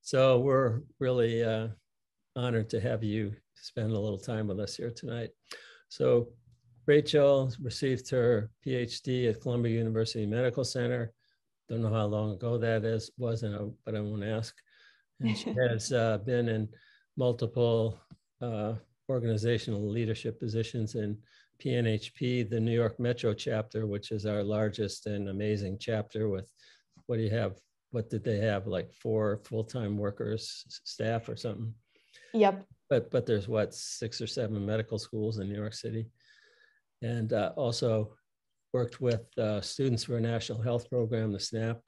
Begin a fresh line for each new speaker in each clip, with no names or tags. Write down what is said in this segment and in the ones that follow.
So we're really honored to have you spend a little time with us here tonight. So Rachel received her PhD at Columbia University Medical Center. Don't know how long ago that was, but I won't ask. And she has been in multiple organizational leadership positions in PNHP, the New York Metro chapter, which is our largest and amazing chapter with, what do you have? What did they have? Like 4 full-time workers, staff or something?
Yep.
But there's what, 6 or 7 medical schools in New York City. And also worked with Students for a National Health Program, the SNAP.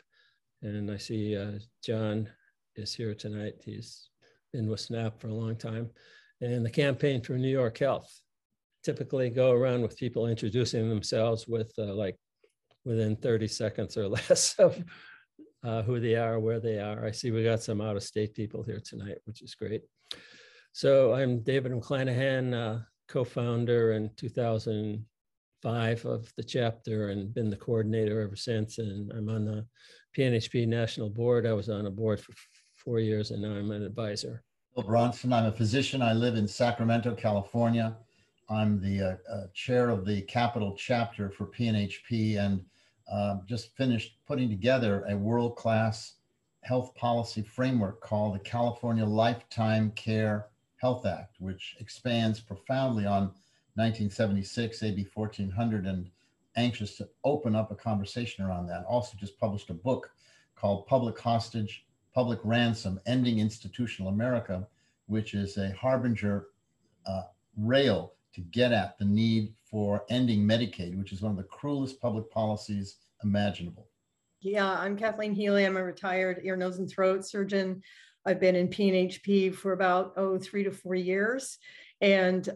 And I see John is here tonight. He's been with SNAP for a long time. And the Campaign for New York Health. Typically go around with people introducing themselves with like within 30 seconds or less of who they are, where they are. I see we got some out-of-state people here tonight, which is great. So I'm David McClanahan, co-founder in 2005 of the chapter and been the coordinator ever since. And I'm on the PNHP National Board. I was on a board for 4 years and now I'm an advisor.
Bill Bronson, I'm a physician. I live in Sacramento, California. I'm the chair of the Capital Chapter for PNHP and just finished putting together a world-class health policy framework called the California Lifetime Care Health Act, which expands profoundly on 1976 AB 1400 and anxious to open up a conversation around that. Also just published a book called Public Hostage, Public Ransom, Ending Institutional America, which is a harbinger rail to get at the need for ending Medicaid, which is one of the cruelest public policies imaginable.
Yeah, I'm Kathleen Healy. I'm a retired ear, nose, and throat surgeon. I've been in PNHP for about 3 to 4 years. And,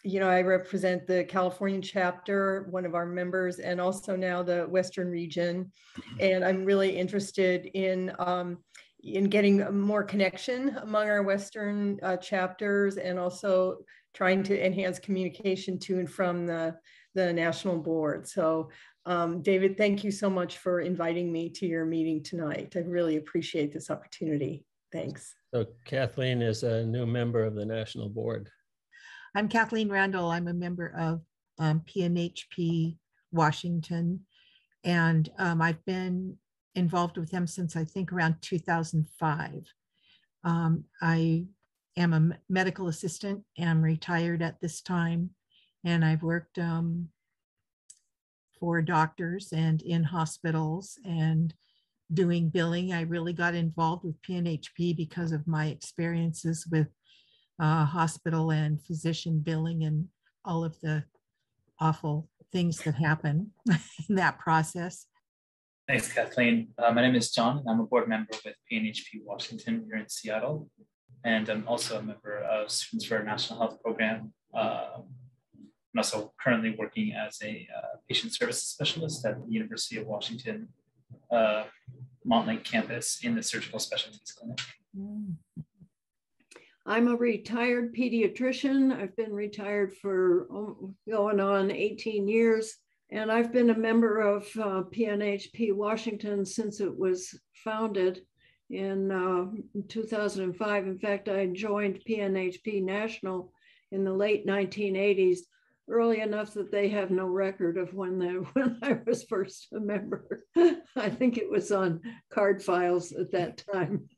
you know, I represent the California chapter, one of our members, and also now the Western region. And I'm really interested in getting more connection among our Western chapters and also trying to enhance communication to and from the national board. So David, thank you so much for inviting me to your meeting tonight. I really appreciate this opportunity. Thanks.
So Kathleen is a new member of the national board.
I'm Kathleen Randall. I'm a member of PNHP Washington, and I've been involved with them since I think around 2005. I am a medical assistant and I'm retired at this time, and I've worked for doctors and in hospitals and doing billing. I really got involved with PNHP because of my experiences with hospital and physician billing and all of the awful things that happen in that process.
Thanks, Kathleen. My name is John. I'm a board member with PNHP Washington here in Seattle. And I'm also a member of Students for a National Health Program. I'm also currently working as a patient services specialist at the University of Washington Montlake campus in the surgical specialties clinic.
I'm a retired pediatrician. I've been retired for going on 18 years. And I've been a member of PNHP Washington since it was founded in 2005. In fact, I joined PNHP National in the late 1980s, early enough that they have no record of when I was first a member. I think it was on card files at that time.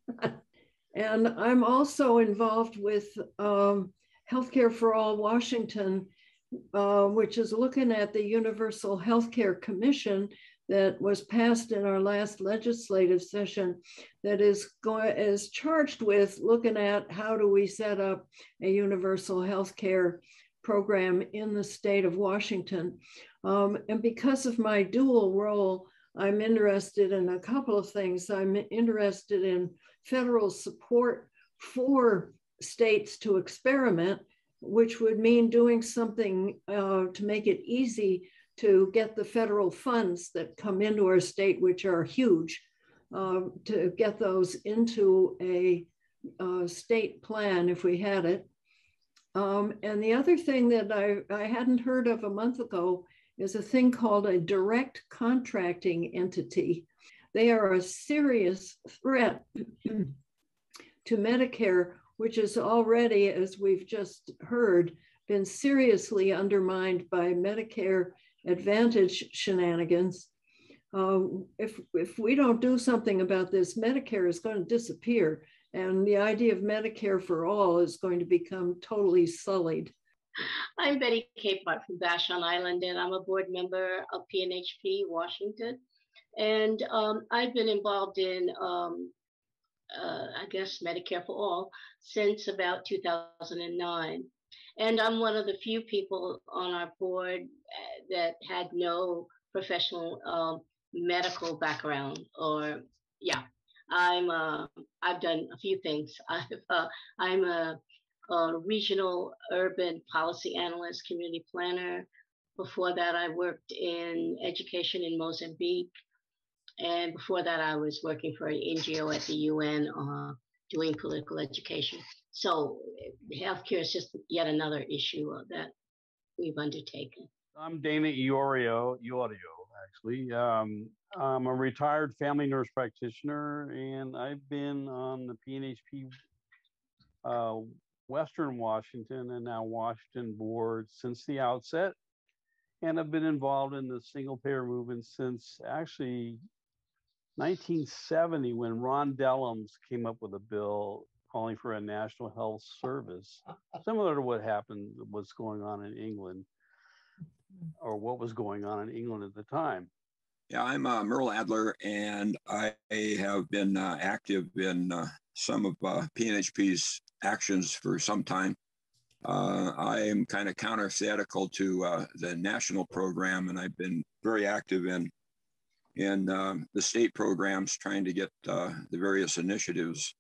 And I'm also involved with Healthcare for All Washington, which is looking at the Universal Healthcare Commission that was passed in our last legislative session that is charged with looking at how do we set up a universal healthcare program in the state of Washington. And because of my dual role, I'm interested in a couple of things. I'm interested in federal support for states to experiment, which would mean doing something to make it easy to get the federal funds that come into our state, which are huge, to get those into a state plan if we had it. And the other thing that I hadn't heard of a month ago is a thing called a direct contracting entity. They are a serious threat to Medicare, which is already, as we've just heard, been seriously undermined by Medicare Advantage shenanigans. If we don't do something about this, Medicare is going to disappear, and the idea of Medicare for all is going to become totally sullied.
I'm Betty Capehart from Vashon Island, and I'm a board member of PNHP Washington. And I've been involved in, I guess, Medicare for All since about 2009. And I'm one of the few people on our board that had no professional medical background. Or, yeah, I've done a few things. I'm a regional urban policy analyst, community planner. Before that, I worked in education in Mozambique. And before that, I was working for an NGO at the UN doing political education. So healthcare is just yet another issue that we've undertaken.
I'm Dana Iorio, actually. I'm a retired family nurse practitioner, and I've been on the PNHP Western Washington and now Washington board since the outset. And I've been involved in the single payer movement since actually 1970, when Ron Dellums came up with a bill calling for a national health service, similar to what's going on in England, or what was going on in England at the time.
Yeah, I'm Merle Adler, and I have been active in some of PNHP's actions for some time. I am kind of counterthetical to the national program, and I've been very active in the state programs, trying to get the various initiatives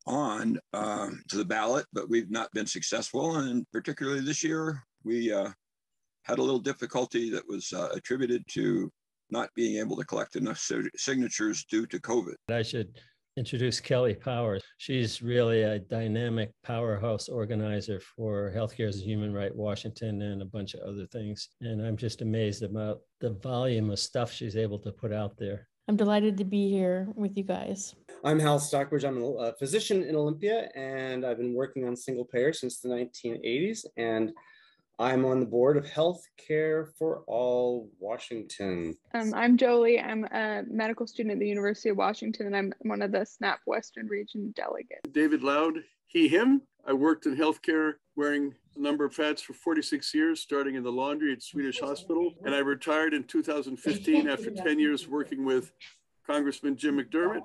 on to the ballot, but we've not been successful. And particularly this year, we had a little difficulty that was attributed to not being able to collect enough signatures due to COVID.
I should introduce Kelly Powers. She's really a dynamic powerhouse organizer for Healthcare as a Human Right Washington and a bunch of other things. And I'm just amazed about the volume of stuff she's able to put out there.
I'm delighted to be here with you guys.
I'm Hal Stockbridge. I'm a physician in Olympia, and I've been working on single payer since the 1980s. And I'm on the board of Healthcare for All Washington.
I'm Jolie. I'm a medical student at the University of Washington, and I'm one of the SNAP Western Region delegates.
David Loud, he, him. I worked in healthcare wearing a number of hats for 46 years, starting in the laundry at Swedish Hospital. And I retired in 2015 after 10 years working with Congressman Jim McDermott.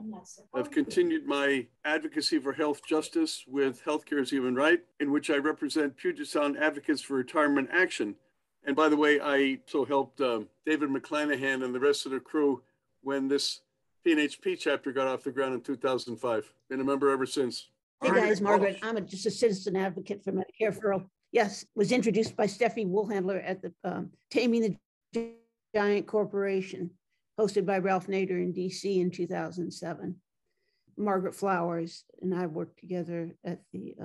I've continued my advocacy for health justice with Healthcare as a Human Right, in which I represent Puget Sound Advocates for Retirement Action. And by the way, I also helped David McClanahan and the rest of the crew when this PNHP chapter got off the ground in 2005. Been a member ever since.
Hey guys, Margaret, I'm just a citizen advocate for Medicare for All. Yes, was introduced by Steffi Woolhandler at the Taming the Giant Corporation, hosted by Ralph Nader in DC in 2007. Margaret Flowers and I worked together at the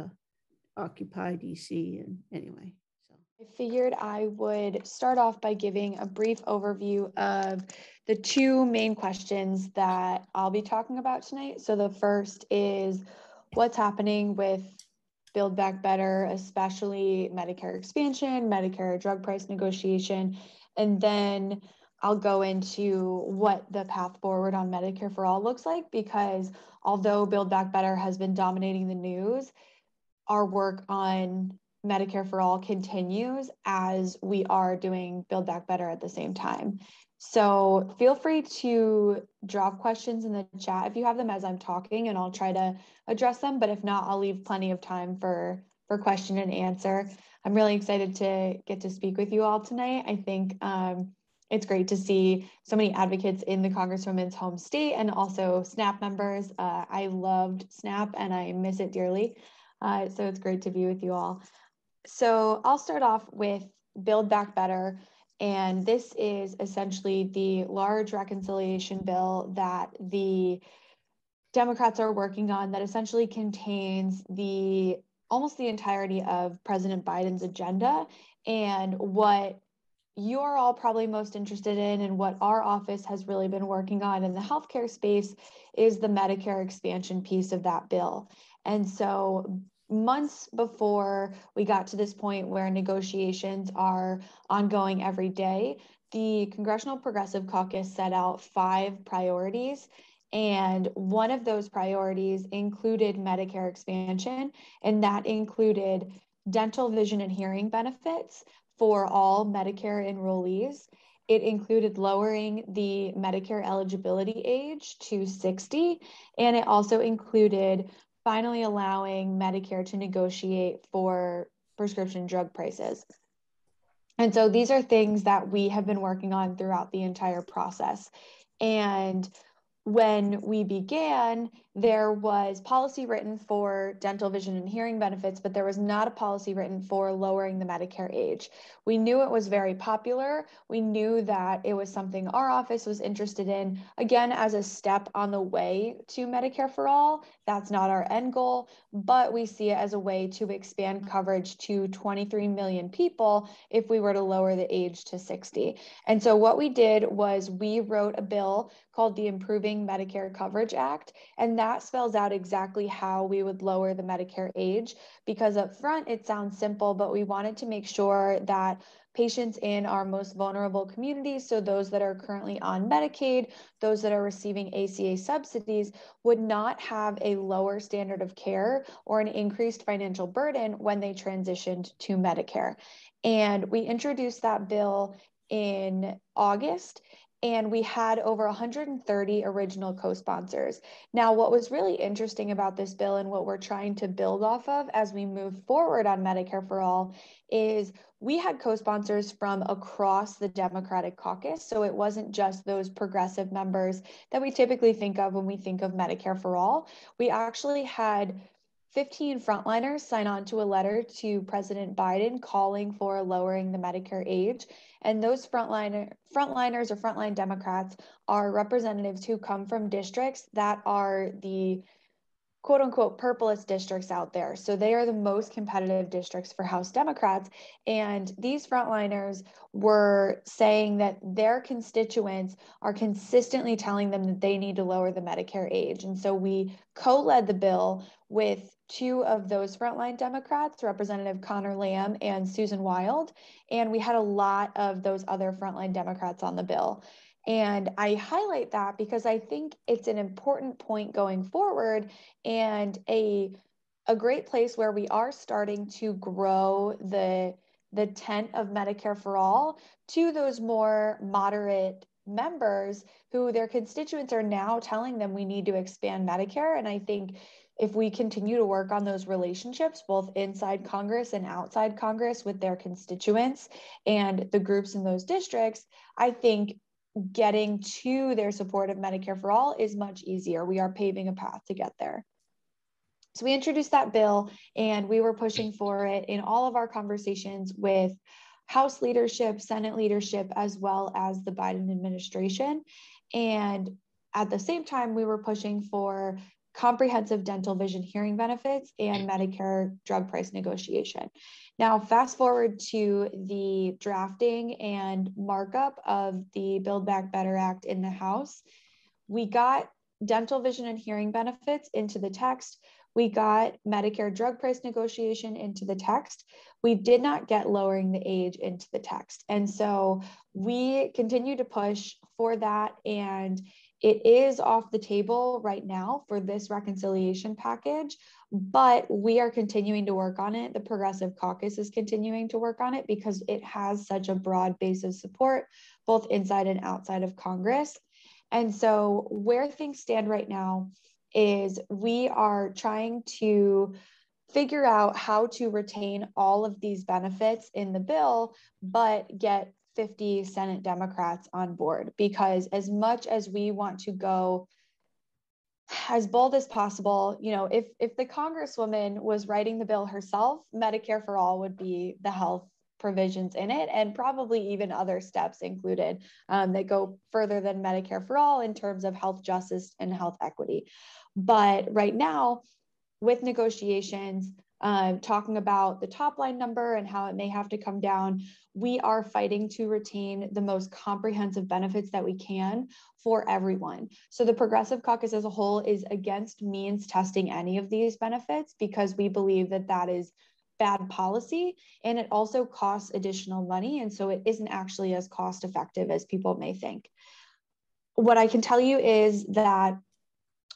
Occupy DC, and anyway. So
I figured I would start off by giving a brief overview of the two main questions that I'll be talking about tonight. So the first is what's happening with Build Back Better, especially Medicare expansion, Medicare drug price negotiation, and then I'll go into what the path forward on Medicare for All looks like, because although Build Back Better has been dominating the news, our work on Medicare for All continues as we are doing Build Back Better at the same time. So feel free to drop questions in the chat if you have them as I'm talking, and I'll try to address them. But if not, I'll leave plenty of time for question and answer. I'm really excited to get to speak with you all tonight. I think it's great to see so many advocates in the Congresswoman's home state and also SNAP members. I loved SNAP and I miss it dearly. So it's great to be with you all. So I'll start off with Build Back Better. And this is essentially the large reconciliation bill that the Democrats are working on that essentially contains almost the entirety of President Biden's agenda. And what you're all probably most interested in and what our office has really been working on in the healthcare space is the Medicare expansion piece of that bill. And so months before we got to this point where negotiations are ongoing every day, the Congressional Progressive Caucus set out 5 priorities. And one of those priorities included Medicare expansion, and that included dental, vision, and hearing benefits for all Medicare enrollees. It included lowering the Medicare eligibility age to 60, and it also included finally allowing Medicare to negotiate for prescription drug prices. And so these are things that we have been working on throughout the entire process. And when we began, there was policy written for dental, vision, and hearing benefits, but there was not a policy written for lowering the Medicare age. We knew it was very popular. We knew that it was something our office was interested in, again, as a step on the way to Medicare for all. That's not our end goal, but we see it as a way to expand coverage to 23 million people if we were to lower the age to 60. And so what we did was we wrote a bill called the Improved Medicare Coverage Act, and that spells out exactly how we would lower the Medicare age, because up front it sounds simple, but we wanted to make sure that patients in our most vulnerable communities, so those that are currently on Medicaid, those that are receiving ACA subsidies, would not have a lower standard of care or an increased financial burden when they transitioned to Medicare. And we introduced that bill in August, and we had over 130 original co-sponsors. Now, what was really interesting about this bill and what we're trying to build off of as we move forward on Medicare for All is we had co-sponsors from across the Democratic caucus. So it wasn't just those progressive members that we typically think of when we think of Medicare for All. We actually had 15 frontliners sign on to a letter to President Biden calling for lowering the Medicare age. And those frontliners or frontline Democrats are representatives who come from districts that are the quote unquote purplest districts out there. So they are the most competitive districts for House Democrats. And these frontliners were saying that their constituents are consistently telling them that they need to lower the Medicare age. And so we co-led the bill with 2 of those frontline Democrats, Representative Connor Lamb and Susan Wild. And we had a lot of those other frontline Democrats on the bill. And I highlight that because I think it's an important point going forward and a great place where we are starting to grow the tent of Medicare for All to those more moderate members who their constituents are now telling them we need to expand Medicare. And I think if we continue to work on those relationships, both inside Congress and outside Congress with their constituents and the groups in those districts, I think getting to their support of Medicare for All is much easier. We are paving a path to get there. So we introduced that bill and we were pushing for it in all of our conversations with House leadership, Senate leadership, as well as the Biden administration. And at the same time, we were pushing for comprehensive dental, vision, hearing benefits and Medicare drug price negotiation. Now, fast forward to the drafting and markup of the Build Back Better Act in the House. We got dental, vision, and hearing benefits into the text. We got Medicare drug price negotiation into the text. We did not get lowering the age into the text. And so we continue to push for that. And it is off the table right now for this reconciliation package, but we are continuing to work on it. The Progressive Caucus is continuing to work on it because it has such a broad base of support, both inside and outside of Congress. And so where things stand right now is we are trying to figure out how to retain all of these benefits in the bill, but get 50 Senate Democrats on board, because as much as we want to go as bold as possible, you know, if the Congresswoman was writing the bill herself, Medicare for All would be the health provisions in it, and probably even other steps included that go further than Medicare for All in terms of health justice and health equity. But right now, with negotiations, talking about the top line number and how it may have to come down. We are fighting to retain the most comprehensive benefits that we can for everyone. So the Progressive Caucus as a whole is against means testing any of these benefits because we believe that that is bad policy, and it also costs additional money. And so it isn't actually as cost effective as people may think. What I can tell you is that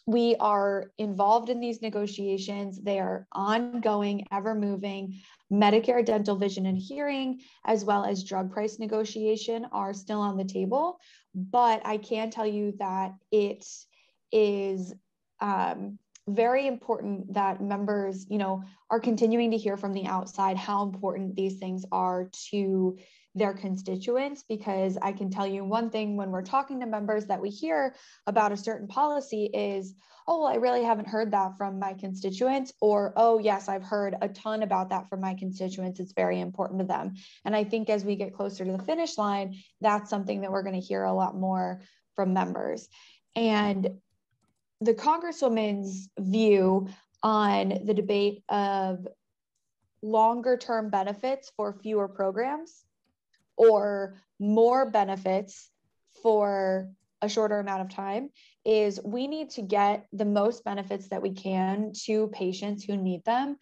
we are involved in these negotiations. They are ongoing, ever moving. Medicare, dental, vision, and hearing, as well as drug price negotiation are still on the table. But I can tell you that it is very important that members, are continuing to hear from the outside how important these things are to their constituents, because I can tell you one thing when we're talking to members that we hear about a certain policy is, oh, well, I really haven't heard that from my constituents, or, oh, yes, I've heard a ton about that from my constituents. It's very important to them. And I think as we get closer to the finish line, that's something that we're going to hear a lot more from members. And the Congresswoman's view on the debate of longer term benefits for fewer programs or more benefits for a shorter amount of time is we need to get the most benefits that we can to patients who need them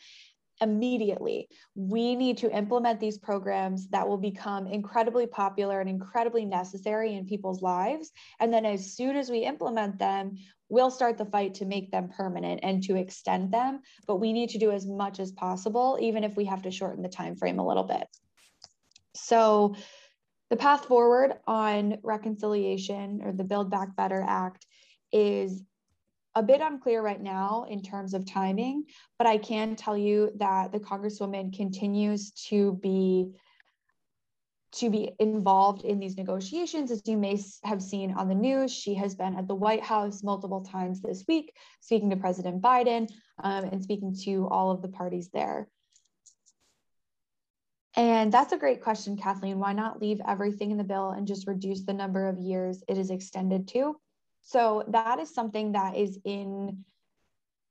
immediately. We need to implement these programs that will become incredibly popular and incredibly necessary in people's lives. And then as soon as we implement them, we'll start the fight to make them permanent and to extend them. But we need to do as much as possible, even if we have to shorten the time frame a little bit. So the path forward on reconciliation, or the Build Back Better Act, is a bit unclear right now in terms of timing, but I can tell you that the Congresswoman continues to be involved in these negotiations. As you may have seen on the news, she has been at the White House multiple times this week, speaking to President Biden and speaking to all of the parties there. And that's a great question, Kathleen. Why not leave everything in the bill and just reduce the number of years it is extended to? So that is something that is in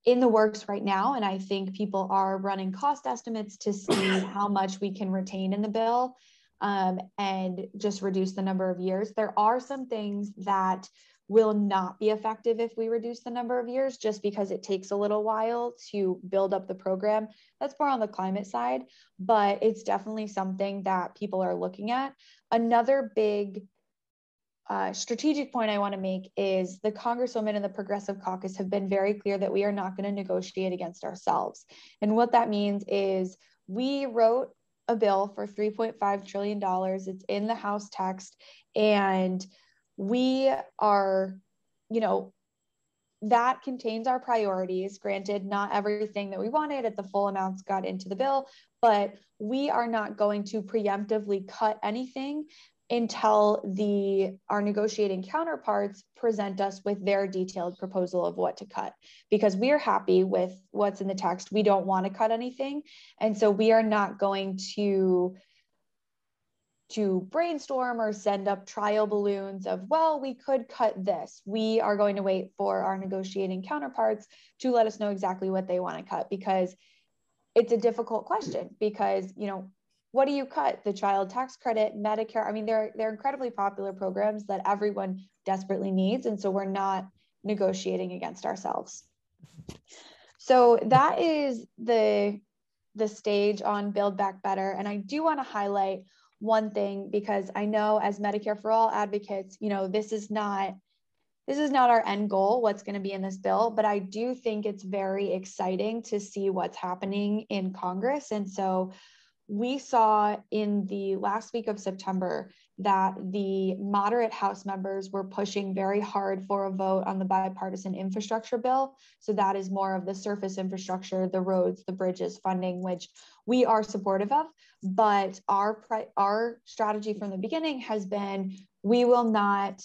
the works right now. And I think people are running cost estimates to see how much we can retain in the bill and just reduce the number of years. There are some things that will not be effective if we reduce the number of years, just because it takes a little while to build up the program. That's more on the climate side, but it's definitely something that people are looking at. Another big strategic point I want to make is the Congresswoman and the Progressive Caucus have been very clear that we are not going to negotiate against ourselves. And what that means is we wrote a bill for $3.5 trillion. It's in the House text, and we are, that contains our priorities. Granted, not everything that we wanted at the full amounts got into the bill, but we are not going to preemptively cut anything until our negotiating counterparts present us with their detailed proposal of what to cut, because we are happy with what's in the text. We don't want to cut anything. And so we are not going to brainstorm or send up trial balloons of, well, we could cut this. We are going to wait for our negotiating counterparts to let us know exactly what they want to cut, because it's a difficult question, because, what do you cut? The child tax credit, Medicare. I mean, they're incredibly popular programs that everyone desperately needs. And so we're not negotiating against ourselves. So that is the stage on Build Back Better. And I do want to highlight one thing, because I know as Medicare for All advocates, this is not our end goal, what's going to be in this bill, but I do think it's very exciting to see what's happening in Congress. And so we saw in the last week of September that the moderate House members were pushing very hard for a vote on the bipartisan infrastructure bill. So that is more of the surface infrastructure, the roads, the bridges funding, which we are supportive of. But our strategy from the beginning has been, we will not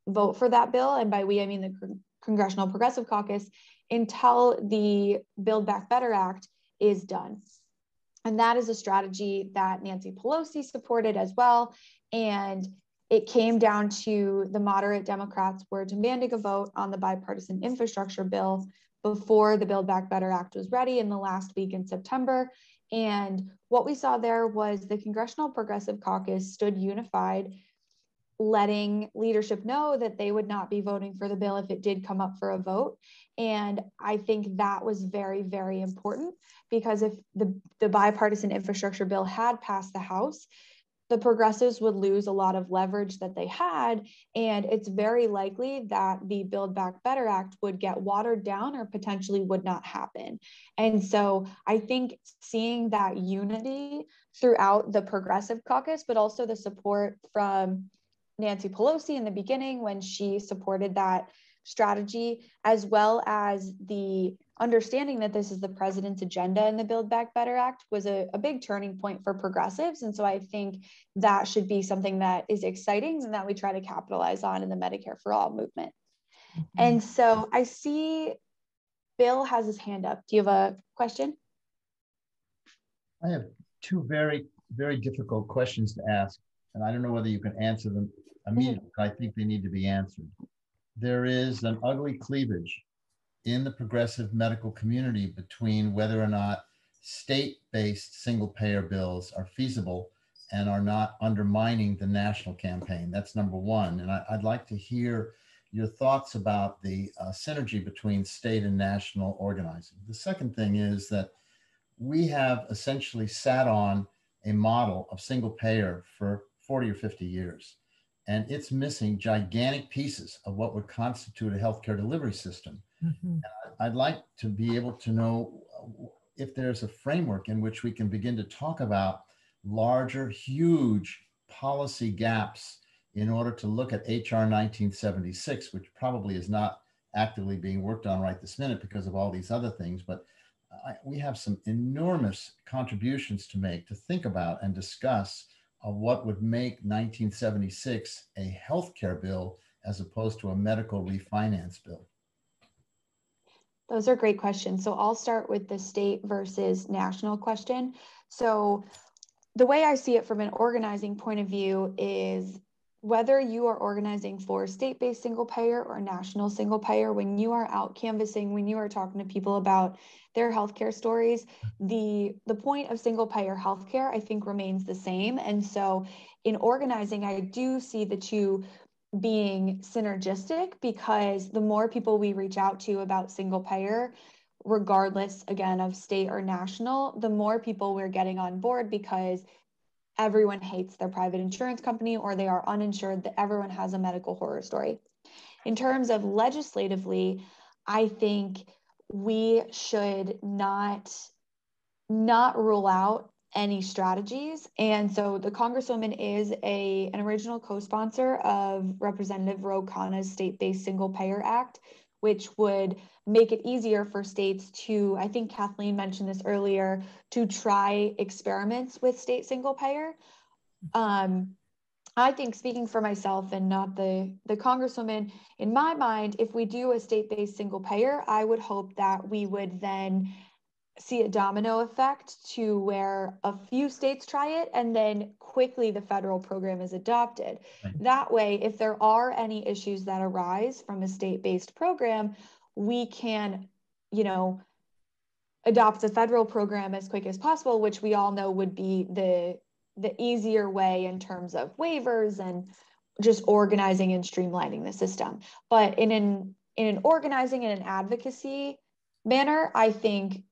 vote for that bill. And by we, I mean the Congressional Progressive Caucus, until the Build Back Better Act is done. And that is a strategy that Nancy Pelosi supported as well. And it came down to the moderate Democrats were demanding a vote on the bipartisan infrastructure bill before the Build Back Better Act was ready in the last week in September. And what we saw there was the Congressional Progressive Caucus stood unified, letting leadership know that they would not be voting for the bill if it did come up for a vote. And I think that was very, very important, because if the bipartisan infrastructure bill had passed the House, the progressives would lose a lot of leverage that they had. And it's very likely that the Build Back Better Act would get watered down or potentially would not happen. And so I think seeing that unity throughout the progressive caucus, but also the support from Nancy Pelosi in the beginning when she supported that strategy, as well as the understanding that this is the president's agenda in the Build Back Better Act, was a big turning point for progressives. And so I think that should be something that is exciting and that we try to capitalize on in the Medicare for All movement. And so I see Bill has his hand up. Do you have a question?
I have two very, very difficult questions to ask, and I don't know whether you can answer them immediately, but I think they need to be answered. There is an ugly cleavage in the progressive medical community between whether or not state-based single-payer bills are feasible and are not undermining the national campaign. That's number one. And I'd like to hear your thoughts about the synergy between state and national organizing. The second thing is that we have essentially sat on a model of single payer for 40 or 50 years. And it's missing gigantic pieces of what would constitute a healthcare delivery system. I'd like to be able to know if there's a framework in which we can begin to talk about larger, huge policy gaps in order to look at HR 1976, which probably is not actively being worked on right this minute because of all these other things. But we have some enormous contributions to make, to think about and discuss of what would make 1976 a healthcare bill as opposed to a medical refinance bill.
Those are great questions. So I'll start with the state versus national question. So the way I see it from an organizing point of view is whether you are organizing for state-based single payer or national single payer, when you are out canvassing, when you are talking to people about their healthcare stories, the point of single payer healthcare, I think, remains the same. And so in organizing, I do see the two being synergistic, because the more people we reach out to about single payer, regardless again of state or national, the more people we're getting on board, because everyone hates their private insurance company or they are uninsured, that everyone has a medical horror story. In terms of legislatively, I think we should not rule out any strategies. And so the Congresswoman is an original co-sponsor of Representative Ro Khanna's State-Based Single Payer Act, which would make it easier for states to, I think Kathleen mentioned this earlier, to try experiments with state single payer. I think, speaking for myself and not the Congresswoman, in my mind, if we do a state-based single payer, I would hope that we would then see a domino effect to where a few states try it and then quickly the federal program is adopted. Right. That way, if there are any issues that arise from a state-based program, we can, adopt the federal program as quick as possible, which we all know would be the easier way in terms of waivers and just organizing and streamlining the system. But in an organizing and an advocacy manner, I think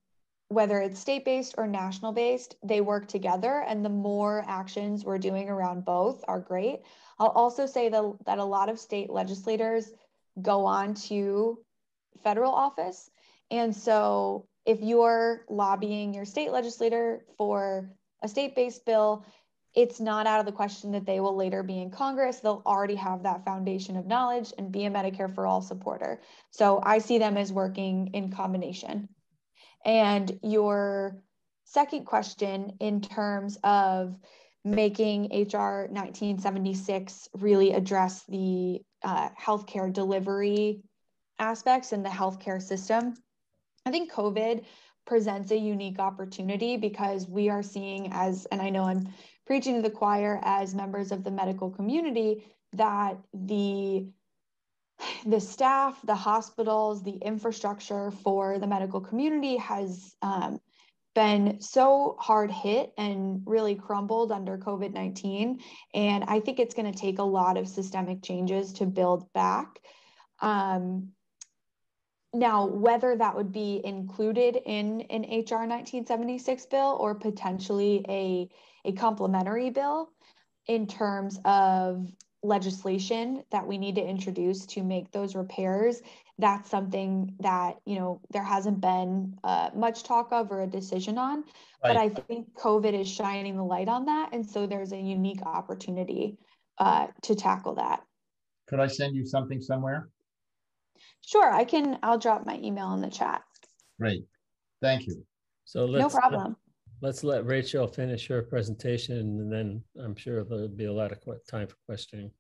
whether it's state-based or national-based, they work together, and the more actions we're doing around both are great. I'll also say that a lot of state legislators go on to federal office. And so if you're lobbying your state legislator for a state-based bill, it's not out of the question that they will later be in Congress. They'll already have that foundation of knowledge and be a Medicare for All supporter. So I see them as working in combination. And your second question, in terms of making HR 1976 really address the healthcare delivery aspects in the healthcare system, I think COVID presents a unique opportunity, because we are seeing, and I know I'm preaching to the choir as members of the medical community, that the the staff, the hospitals, the infrastructure for the medical community has been so hard hit and really crumbled under COVID-19. And I think it's going to take a lot of systemic changes to build back. Now, whether that would be included in an HR 1976 bill or potentially a complementary bill in terms of legislation that we need to introduce to make those repairs, that's something that, you know, there hasn't been much talk of or a decision on. Right. But I think COVID is shining the light on that. And so there's a unique opportunity to tackle that.
Could I send you something somewhere?
Sure, I'll drop my email in the chat.
Great, thank you.
So
no problem.
Let's let Rachel finish her presentation, and then I'm sure there'll be a lot of time for questioning.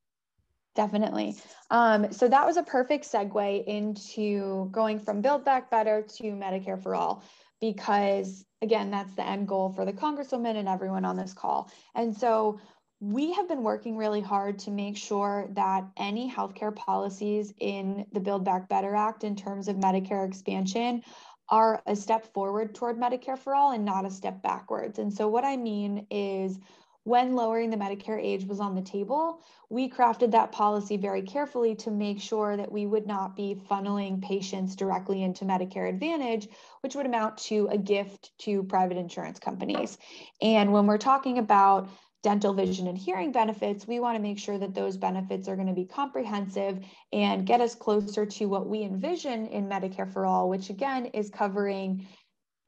Definitely. So that was a perfect segue into going from Build Back Better to Medicare for All, because again, that's the end goal for the Congresswoman and everyone on this call. And so we have been working really hard to make sure that any healthcare policies in the Build Back Better Act in terms of Medicare expansion are a step forward toward Medicare for All and not a step backwards. And so what I mean is, when lowering the Medicare age was on the table, we crafted that policy very carefully to make sure that we would not be funneling patients directly into Medicare Advantage, which would amount to a gift to private insurance companies. And when we're talking about dental, vision, and hearing benefits, we want to make sure that those benefits are going to be comprehensive and get us closer to what we envision in Medicare for All, which again is covering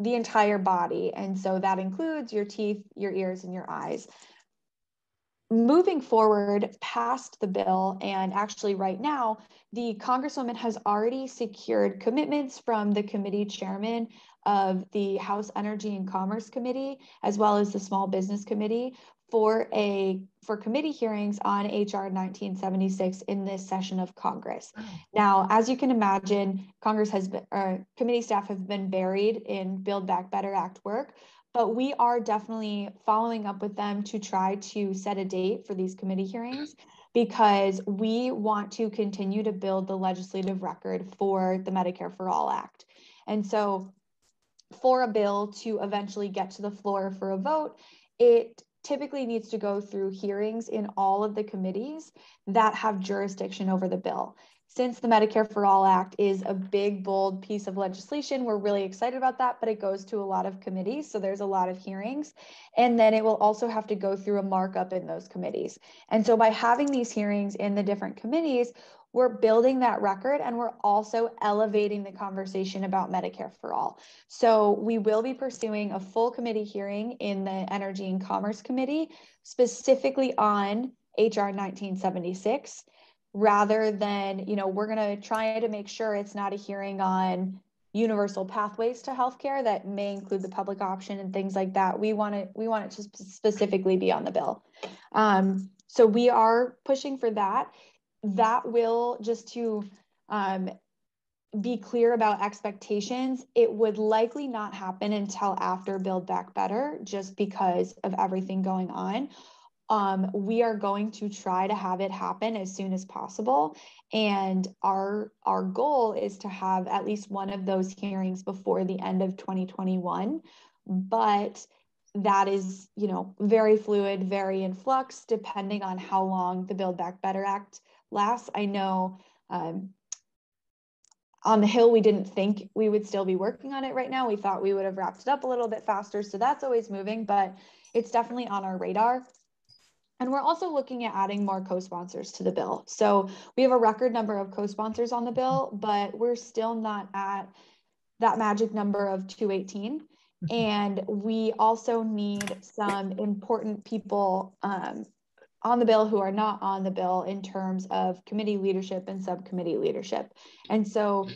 the entire body. And so that includes your teeth, your ears, and your eyes. Moving forward past the bill, and actually right now, the Congresswoman has already secured commitments from the committee chairman of the House Energy and Commerce Committee, as well as the Small Business Committee, for committee hearings on HR 1976 in this session of Congress. Now, as you can imagine, committee staff have been buried in Build Back Better Act work, but we are definitely following up with them to try to set a date for these committee hearings, because we want to continue to build the legislative record for the Medicare for All Act. And so for a bill to eventually get to the floor for a vote, it typically needs to go through hearings in all of the committees that have jurisdiction over the bill. Since the Medicare for All Act is a big, bold piece of legislation, we're really excited about that, but it goes to a lot of committees, so there's a lot of hearings. And then it will also have to go through a markup in those committees. And so by having these hearings in the different committees, we're building that record, and we're also elevating the conversation about Medicare for All. So we will be pursuing a full committee hearing in the Energy and Commerce Committee, specifically on HR 1976, rather than, we're going to try to make sure it's not a hearing on universal pathways to healthcare that may include the public option and things like that. We want it to specifically be on the bill. So we are pushing for that. That will, just to be clear about expectations, it would likely not happen until after Build Back Better, just because of everything going on. We are going to try to have it happen as soon as possible. And our goal is to have at least one of those hearings before the end of 2021. But that is, very fluid, very in flux, depending on how long the Build Back Better Act lasts. I know on the Hill, we didn't think we would still be working on it right now. We thought we would have wrapped it up a little bit faster. So that's always moving, but it's definitely on our radar. And we're also looking at adding more co-sponsors to the bill. So we have a record number of co-sponsors on the bill, but we're still not at that magic number of 218. And we also need some important people on the bill who are not on the bill in terms of committee leadership and subcommittee leadership. And so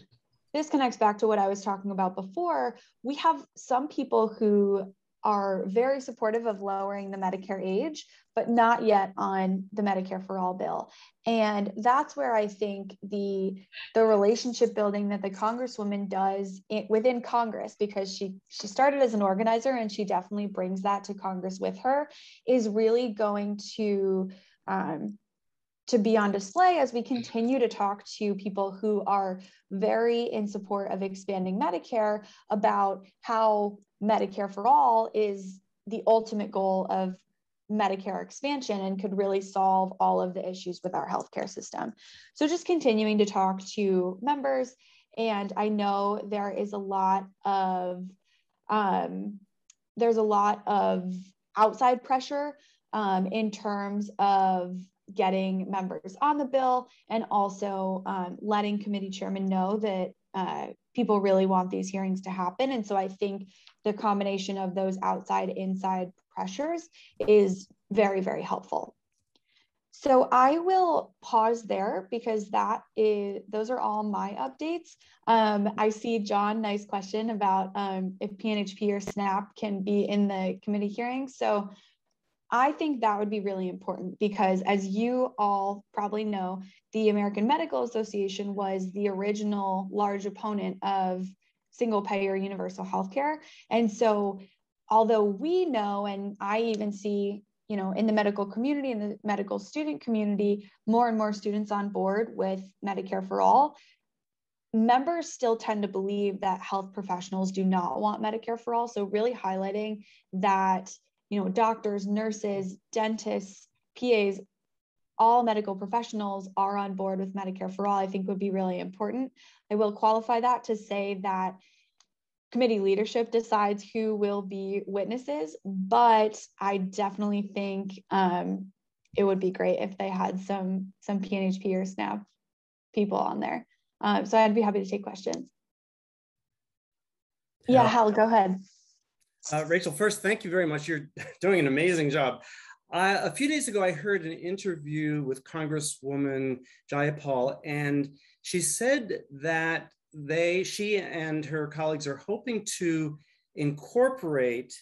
this connects back to what I was talking about before. We have some people who are very supportive of lowering the Medicare age, but not yet on the Medicare for All bill. And that's where I think the relationship building that the Congresswoman does within Congress, because she started as an organizer and she definitely brings that to Congress with her, is really going to to be on display as we continue to talk to people who are very in support of expanding Medicare about how Medicare for all is the ultimate goal of Medicare expansion and could really solve all of the issues with our healthcare system. So just continuing to talk to members. And I know there is a lot of, there's a lot of outside pressure in terms of getting members on the bill, and also letting committee chairmen know that people really want these hearings to happen. And so I think the combination of those outside, inside pressures is very, very helpful. So I will pause there because those are all my updates. I see John, nice question about if PNHP or SNAP can be in the committee hearings. So I think that would be really important because, as you all probably know, the American Medical Association was the original large opponent of single payer universal healthcare. And so although we know, and I even see, you know, in the medical community and the medical student community, more and more students on board with Medicare for all, members still tend to believe that health professionals do not want Medicare for all. So really highlighting that, you know, doctors, nurses, dentists, PAs, all medical professionals are on board with Medicare for all, I think would be really important. I will qualify that to say that committee leadership decides who will be witnesses, but I definitely think it would be great if they had some PNHP or SNAP people on there. So I'd be happy to take questions. Yeah, Hal, go ahead.
Rachel, first, thank you very much. You're doing an amazing job. A few days ago, I heard an interview with Congresswoman Jayapal, and she said that she and her colleagues are hoping to incorporate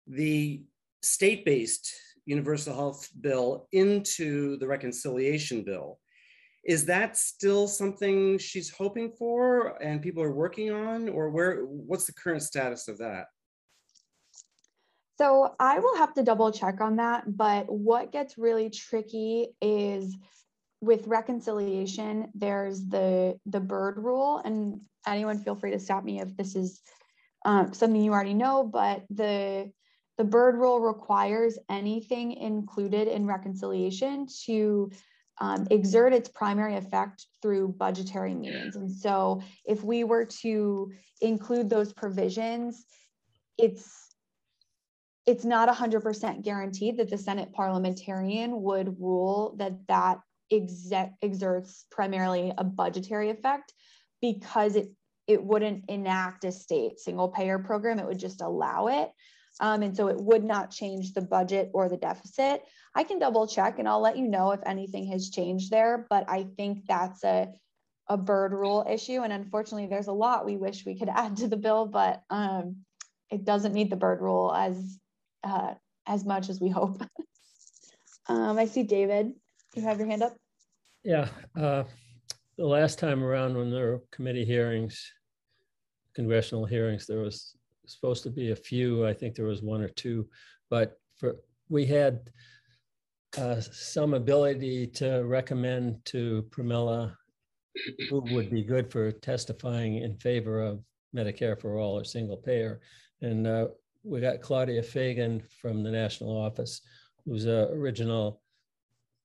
the state-based universal health bill into the reconciliation bill. Is that still something she's hoping for and people are working on, or what's the current status of that?
So I will have to double check on that, but what gets really tricky is with reconciliation, there's the Byrd rule, and anyone feel free to stop me if this is something you already know, but the Byrd rule requires anything included in reconciliation to exert its primary effect through budgetary means. And so if we were to include those provisions, it's not 100% guaranteed that the Senate parliamentarian would rule that exerts primarily a budgetary effect, because it wouldn't enact a state single payer program, it would just allow it. And so it would not change the budget or the deficit. I can double check and I'll let you know if anything has changed there, but I think that's a Byrd rule issue. And unfortunately, there's a lot we wish we could add to the bill, but it doesn't meet the Byrd rule as much as we hope. I see David, you have your hand up.
Yeah, the last time around when there were committee hearings, congressional hearings, there was supposed to be a few. I think there was one or two, but we had some ability to recommend to Pramila who would be good for testifying in favor of Medicare for all or single payer. And we got Claudia Fagan from the national office, who's an original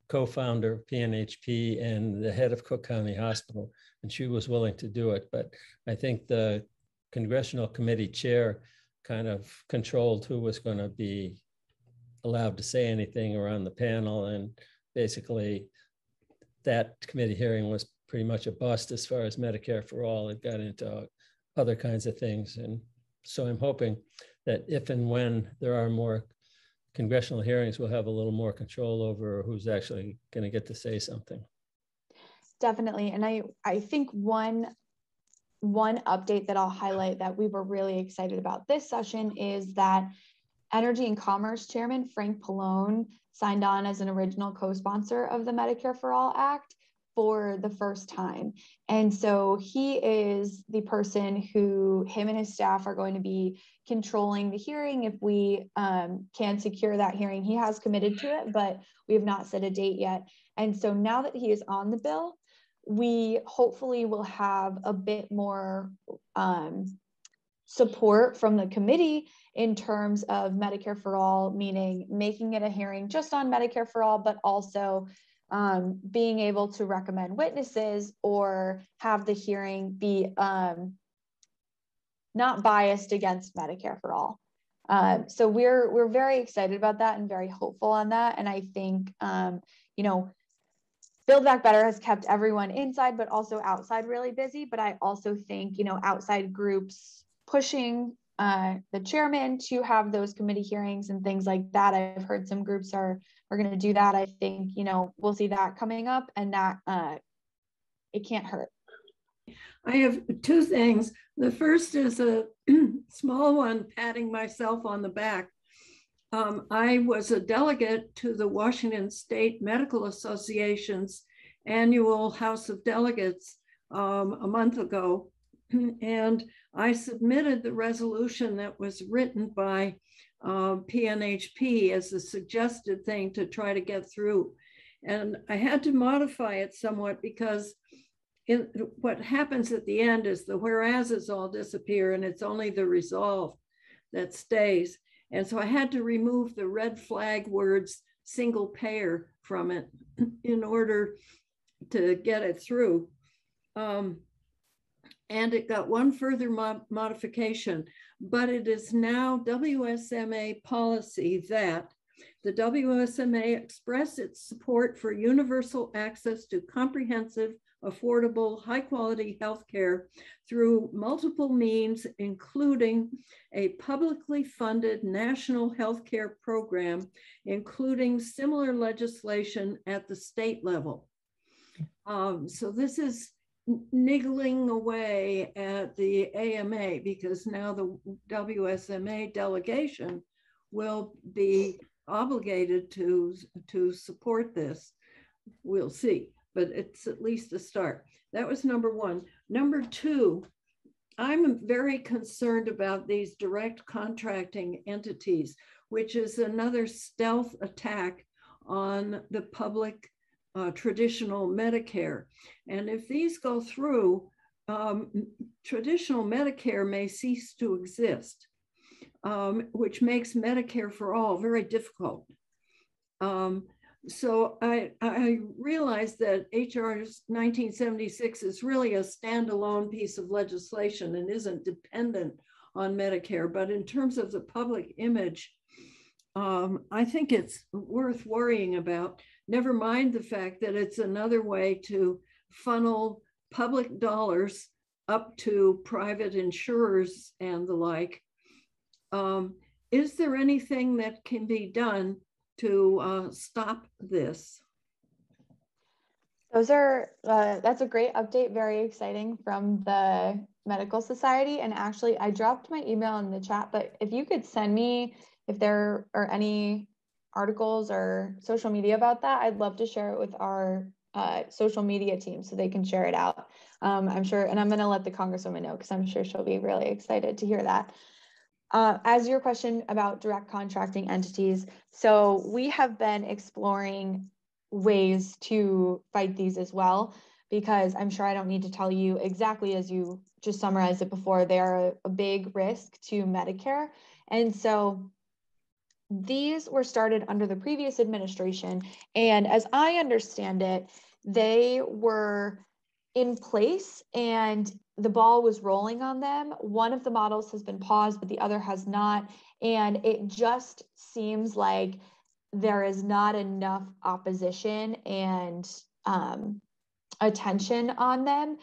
co-founder of PNHP and the head of Cook County Hospital, and she was willing to do it. But I think the Congressional committee chair kind of controlled who was going to be allowed to say anything around the panel, and basically that committee hearing was pretty much a bust as far as Medicare for all. It got into other kinds of things. And so I'm hoping that if and when there are more congressional hearings, we'll have a little more control over who's actually going to get to say something.
Definitely. And I think one update that I'll highlight that we were really excited about this session is that Energy and Commerce Chairman Frank Pallone signed on as an original co-sponsor of the Medicare for All Act. for the first time. And so he is the person who, him and his staff are going to be controlling the hearing if we can secure that hearing. He has committed to it, but we have not set a date yet. And so now that he is on the bill, we hopefully will have a bit more support from the committee in terms of Medicare for All, meaning making it a hearing just on Medicare for All, but also being able to recommend witnesses or have the hearing be not biased against Medicare for All. So we're very excited about that and very hopeful on that. And I think, you know, Build Back Better has kept everyone inside, but also outside really busy. But I also think, you know, outside groups pushing the chairman to have those committee hearings and things like that. I've heard some groups are going to do that. I think, you know, we'll see that coming up, and that it can't hurt.
I have two things. The first is a small one, patting myself on the back. I was a delegate to the Washington State Medical Association's annual House of Delegates a month ago. And I submitted the resolution that was written by PNHP as a suggested thing to try to get through. And I had to modify it somewhat because what happens at the end is the whereases all disappear and it's only the resolve that stays. And so I had to remove the red flag words single payer from it in order to get it through. And it got one further modification, but it is now WSMA policy that the WSMA express its support for universal access to comprehensive, affordable, high-quality healthcare through multiple means, including a publicly funded national healthcare program, including similar legislation at the state level. So this is niggling away at the AMA because now the WSMA delegation will be obligated to support this. We'll see, but it's at least a start. That was number one. Number two, I'm very concerned about these direct contracting entities, which is another stealth attack on the public traditional Medicare. And if these go through, traditional Medicare may cease to exist, which makes Medicare for All very difficult. So I realized that HR 1976 is really a standalone piece of legislation and isn't dependent on Medicare. But in terms of the public image, I think it's worth worrying about. Never mind the fact that it's another way to funnel public dollars up to private insurers and the like. Is there anything that can be done to stop this?
Those are, that's a great update, very exciting from the Medical Society. And actually, I dropped my email in the chat, but if you could send me, if there are any articles or social media about that, I'd love to share it with our social media team so they can share it out. I'm sure, and I'm going to let the Congresswoman know because I'm sure she'll be really excited to hear that. As your question about direct contracting entities, so we have been exploring ways to fight these as well, because I'm sure I don't need to tell you exactly as you just summarized it before, they are a big risk to Medicare. And so these were started under the previous administration. And as I understand it, they were in place and the ball was rolling on them. One of the models has been paused, but the other has not. And it just seems like there is not enough opposition and attention on them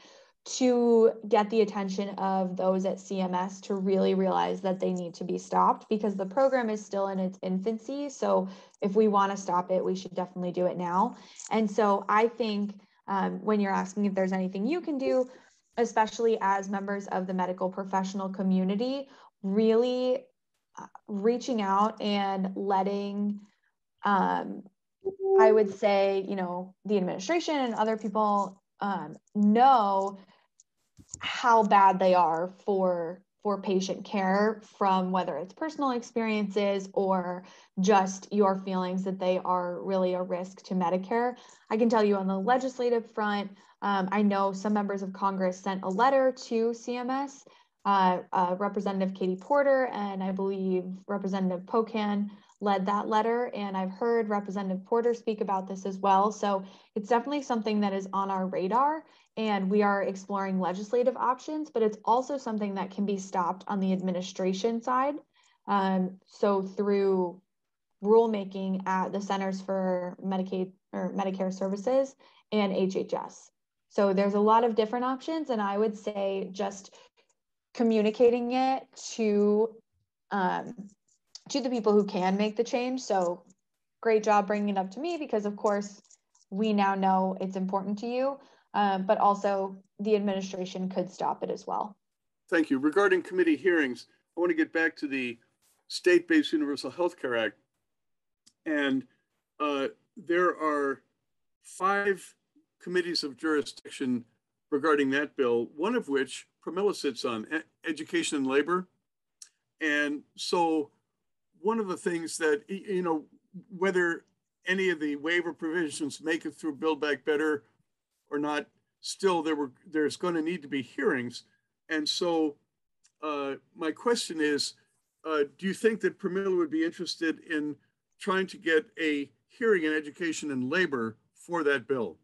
to get the attention of those at CMS to really realize that they need to be stopped, because the program is still in its infancy. So if we want to stop it, we should definitely do it now. And so I think when you're asking if there's anything you can do, especially as members of the medical professional community, really reaching out and letting I would say, you know, the administration and other people know how bad they are for patient care, from whether it's personal experiences or just your feelings that they are really a risk to Medicare. I can tell you on the legislative front, I know some members of Congress sent a letter to CMS, Representative Katie Porter, and I believe Representative Pocan led that letter, and I've heard Representative Porter speak about this as well. So it's definitely something that is on our radar, and we are exploring legislative options, but it's also something that can be stopped on the administration side. So through rulemaking at the Centers for Medicaid or Medicare Services and HHS. So there's a lot of different options, and I would say just communicating it to the people who can make the change. So great job bringing it up to me, because of course we now know it's important to you, but also the administration could stop it as well.
Thank you. Regarding committee hearings, I want to get back to the State-Based Universal Healthcare Act. And there are 5 committees of jurisdiction regarding that bill, one of which Pramila sits on, Education and Labor. And so one of the things that, you know, whether any of the waiver provisions make it through Build Back Better or not, still there's going to need to be hearings. And so my question is, do you think that Pramila would be interested in trying to get a hearing in Education and Labor for that bill?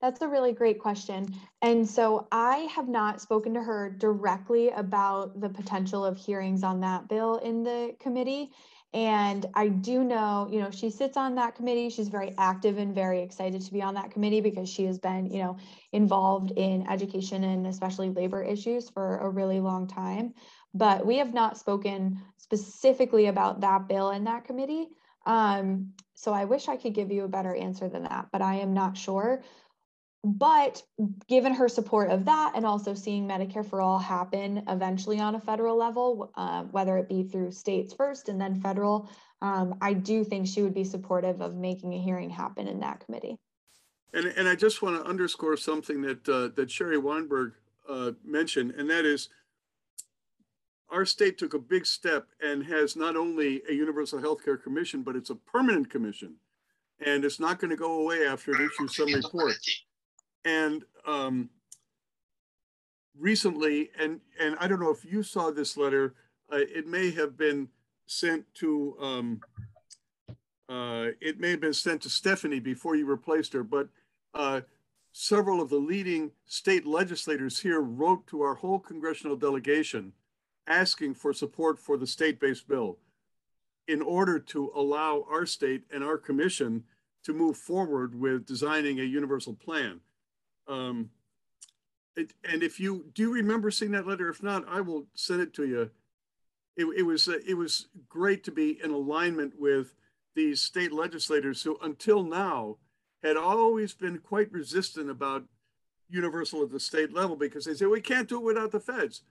That's a really great question. And so I have not spoken to her directly about the potential of hearings on that bill in the committee. And I do know, you know, she sits on that committee. She's very active and very excited to be on that committee because she has been, you know, involved in education and especially labor issues for a really long time. But we have not spoken specifically about that bill in that committee. So I wish I could give you a better answer than that, but I am not sure. But given her support of that, and also seeing Medicare for All happen eventually on a federal level, whether it be through states first and then federal, I do think she would be supportive of making a hearing happen in that committee.
And I just want to underscore something that that Sherry Weinberg mentioned, and that is our state took a big step and has not only a Universal Healthcare Commission, but it's a permanent commission, and it's not going to go away after it issues some report. And recently, and I don't know if you saw this letter, it may have been sent to Stephanie before you replaced her, but several of the leading state legislators here wrote to our whole congressional delegation asking for support for the state-based bill in order to allow our state and our commission to move forward with designing a universal plan. And if you do remember seeing that letter, if not, I will send it to you. It was great to be in alignment with these state legislators who until now had always been quite resistant about universal at the state level because they say, we can't do it without the feds.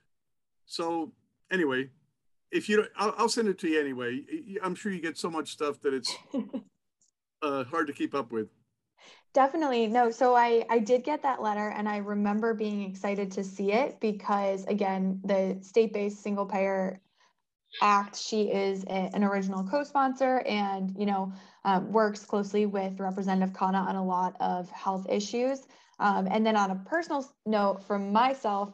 So anyway, if you don't, I'll send it to you anyway. I'm sure you get so much stuff that it's hard to keep up with.
Definitely. No, so I did get that letter, and I remember being excited to see it because, again, the state-based single payer act, she is an original co-sponsor and, you know, works closely with Representative Khanna on a lot of health issues. And then on a personal note from myself,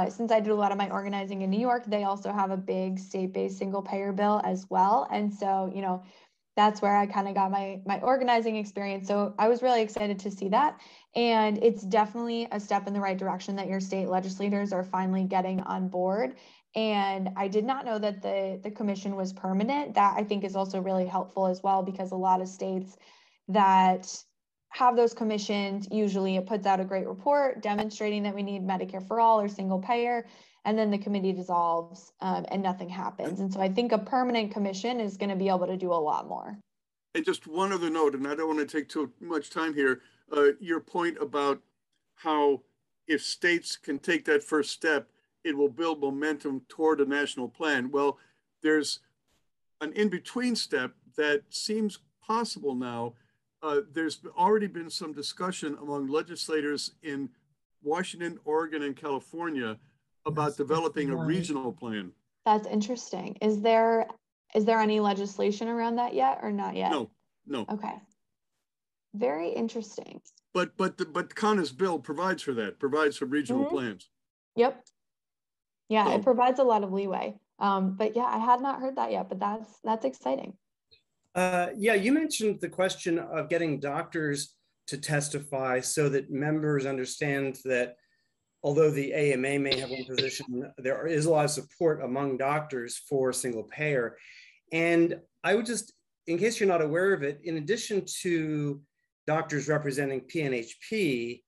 since I did a lot of my organizing in New York, they also have a big state-based single payer bill as well. And so, you know, that's where I kind of got my organizing experience. So I was really excited to see that. And it's definitely a step in the right direction that your state legislators are finally getting on board. And I did not know that the commission was permanent. That I think is also really helpful as well, because a lot of states that have those commissions, usually it puts out a great report demonstrating that we need Medicare for all or single payer, and then the committee dissolves and nothing happens. And so I think a permanent commission is going to be able to do a lot more.
And just one other note, and I don't want to take too much time here, your point about how if states can take that first step, it will build momentum toward a national plan. Well, there's an in-between step that seems possible now, there's already been some discussion among legislators in Washington, Oregon, and California about developing a regional plan.
That's interesting. Is there any legislation around that yet or not yet?
No.
Okay. Very interesting.
But Connor's bill provides for that, provides for regional plans.
Yep. Yeah,
So,
it provides a lot of leeway. But yeah, I had not heard that yet, but that's exciting.
Yeah, you mentioned the question of getting doctors to testify so that members understand that although the AMA may have one position, there is a lot of support among doctors for single payer. And I would just, in case you're not aware of it, in addition to doctors representing PNHP,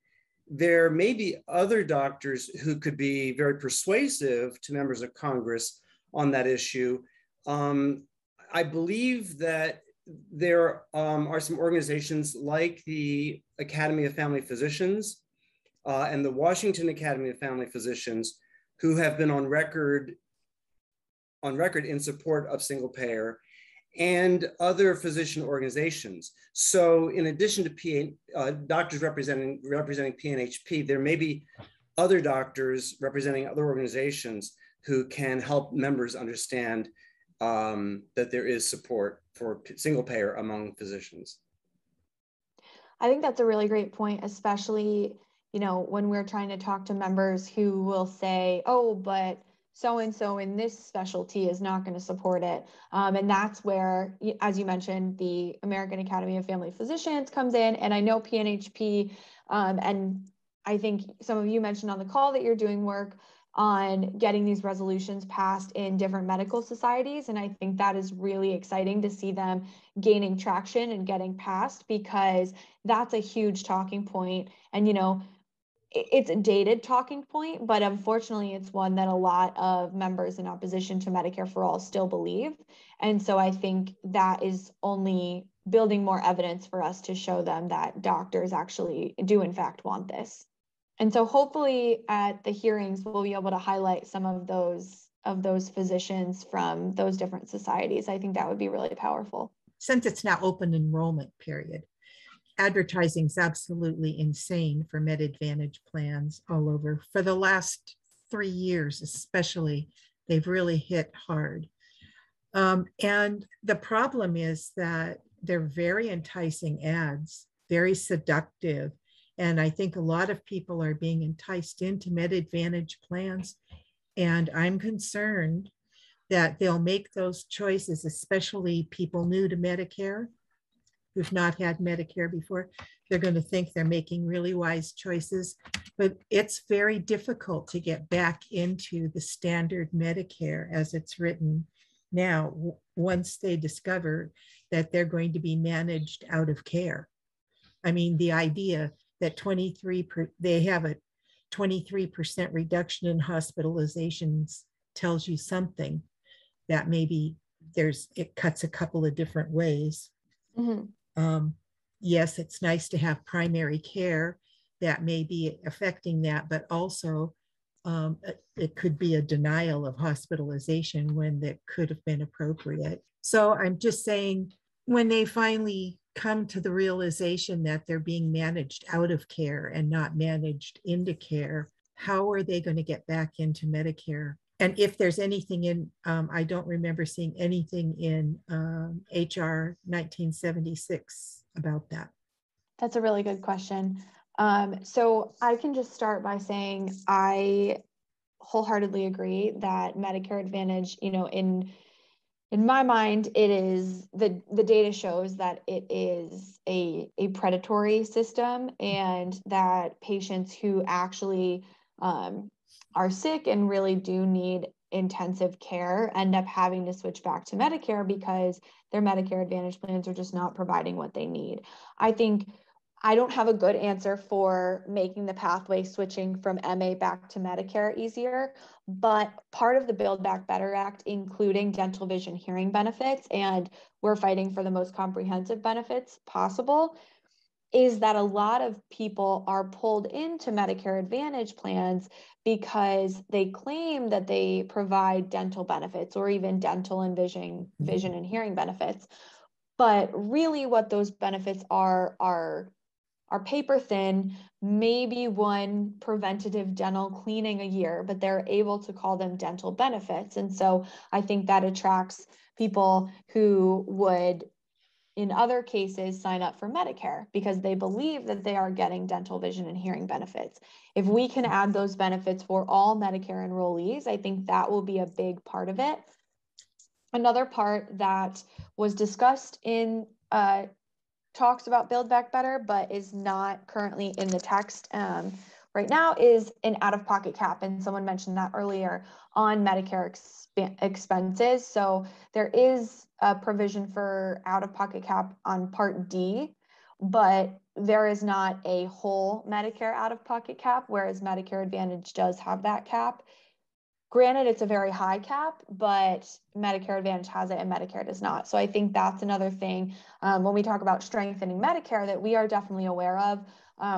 there may be other doctors who could be very persuasive to members of Congress on that issue. I believe that there are some organizations like the Academy of Family Physicians and the Washington Academy of Family Physicians who have been on record in support of single payer, and other physician organizations. So in addition to doctors representing PNHP, there may be other doctors representing other organizations who can help members understand that there is support for single payer among physicians.
I think that's a really great point, especially, when we're trying to talk to members who will say, oh, but so-and-so in this specialty is not going to support it. And that's where, as you mentioned, the American Academy of Family Physicians comes in. And I know PNHP, and I think some of you mentioned on the call that you're doing work on getting these resolutions passed in different medical societies. And I think that is really exciting to see them gaining traction and getting passed, because that's a huge talking point. And, it's a dated talking point, but unfortunately it's one that a lot of members in opposition to Medicare for All still believe. And so I think that is only building more evidence for us to show them that doctors actually do in fact want this. And so hopefully at the hearings, we'll be able to highlight some of those physicians from those different societies. I think that would be really powerful.
Since it's now open enrollment period, advertising is absolutely insane for Med Advantage plans all over. For the last 3 years, especially, they've really hit hard. And the problem is that they're very enticing ads, very seductive. And I think a lot of people are being enticed into Med Advantage plans. And I'm concerned that they'll make those choices, especially people new to Medicare, who've not had Medicare before. They're going to think they're making really wise choices, but it's very difficult to get back into the standard Medicare as it's written now, once they discover that they're going to be managed out of care. I mean, the idea that they have a 23% reduction in hospitalizations tells you something, that maybe it cuts a couple of different ways.
Mm-hmm.
Yes, it's nice to have primary care that may be affecting that, but also it could be a denial of hospitalization when that could have been appropriate. So I'm just saying, when they finally come to the realization that they're being managed out of care and not managed into care, how are they going to get back into Medicare? And if there's anything in, I don't remember seeing anything in HR 1976 about that.
That's a really good question. So I can just start by saying I wholeheartedly agree that Medicare Advantage, in my mind, it is the data shows that it is a predatory system, and that patients who actually are sick and really do need intensive care end up having to switch back to Medicare because their Medicare Advantage plans are just not providing what they need. I don't have a good answer for making the pathway switching from MA back to Medicare easier, but part of the Build Back Better Act, including dental, vision, hearing benefits, and we're fighting for the most comprehensive benefits possible, is that a lot of people are pulled into Medicare Advantage plans because they claim that they provide dental benefits or even dental and vision and hearing benefits. But really what those benefits are paper thin, maybe one preventative dental cleaning a year, but they're able to call them dental benefits. And so I think that attracts people who would, in other cases, sign up for Medicare because they believe that they are getting dental, vision, and hearing benefits. If we can add those benefits for all Medicare enrollees, I think that will be a big part of it. Another part that was discussed in talks about Build Back Better, but is not currently in the text right now, is an out-of-pocket cap. And someone mentioned that earlier on Medicare expenses. So there is a provision for out-of-pocket cap on Part D, but there is not a whole Medicare out-of-pocket cap, whereas Medicare Advantage does have that cap. Granted, it's a very high cap, but Medicare Advantage has it and Medicare does not. So I think that's another thing when we talk about strengthening Medicare that we are definitely aware of.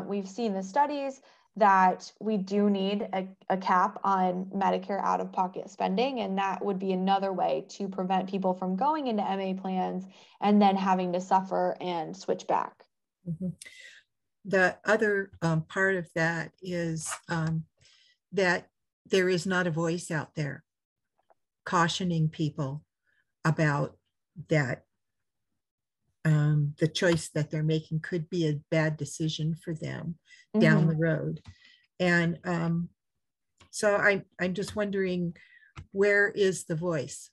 We've seen the studies that we do need a cap on Medicare out-of-pocket spending, and that would be another way to prevent people from going into MA plans and then having to suffer and switch back.
Mm-hmm. The other part of that is that there is not a voice out there cautioning people about that the choice that they're making could be a bad decision for them down the road. And so I'm just wondering, where is the voice?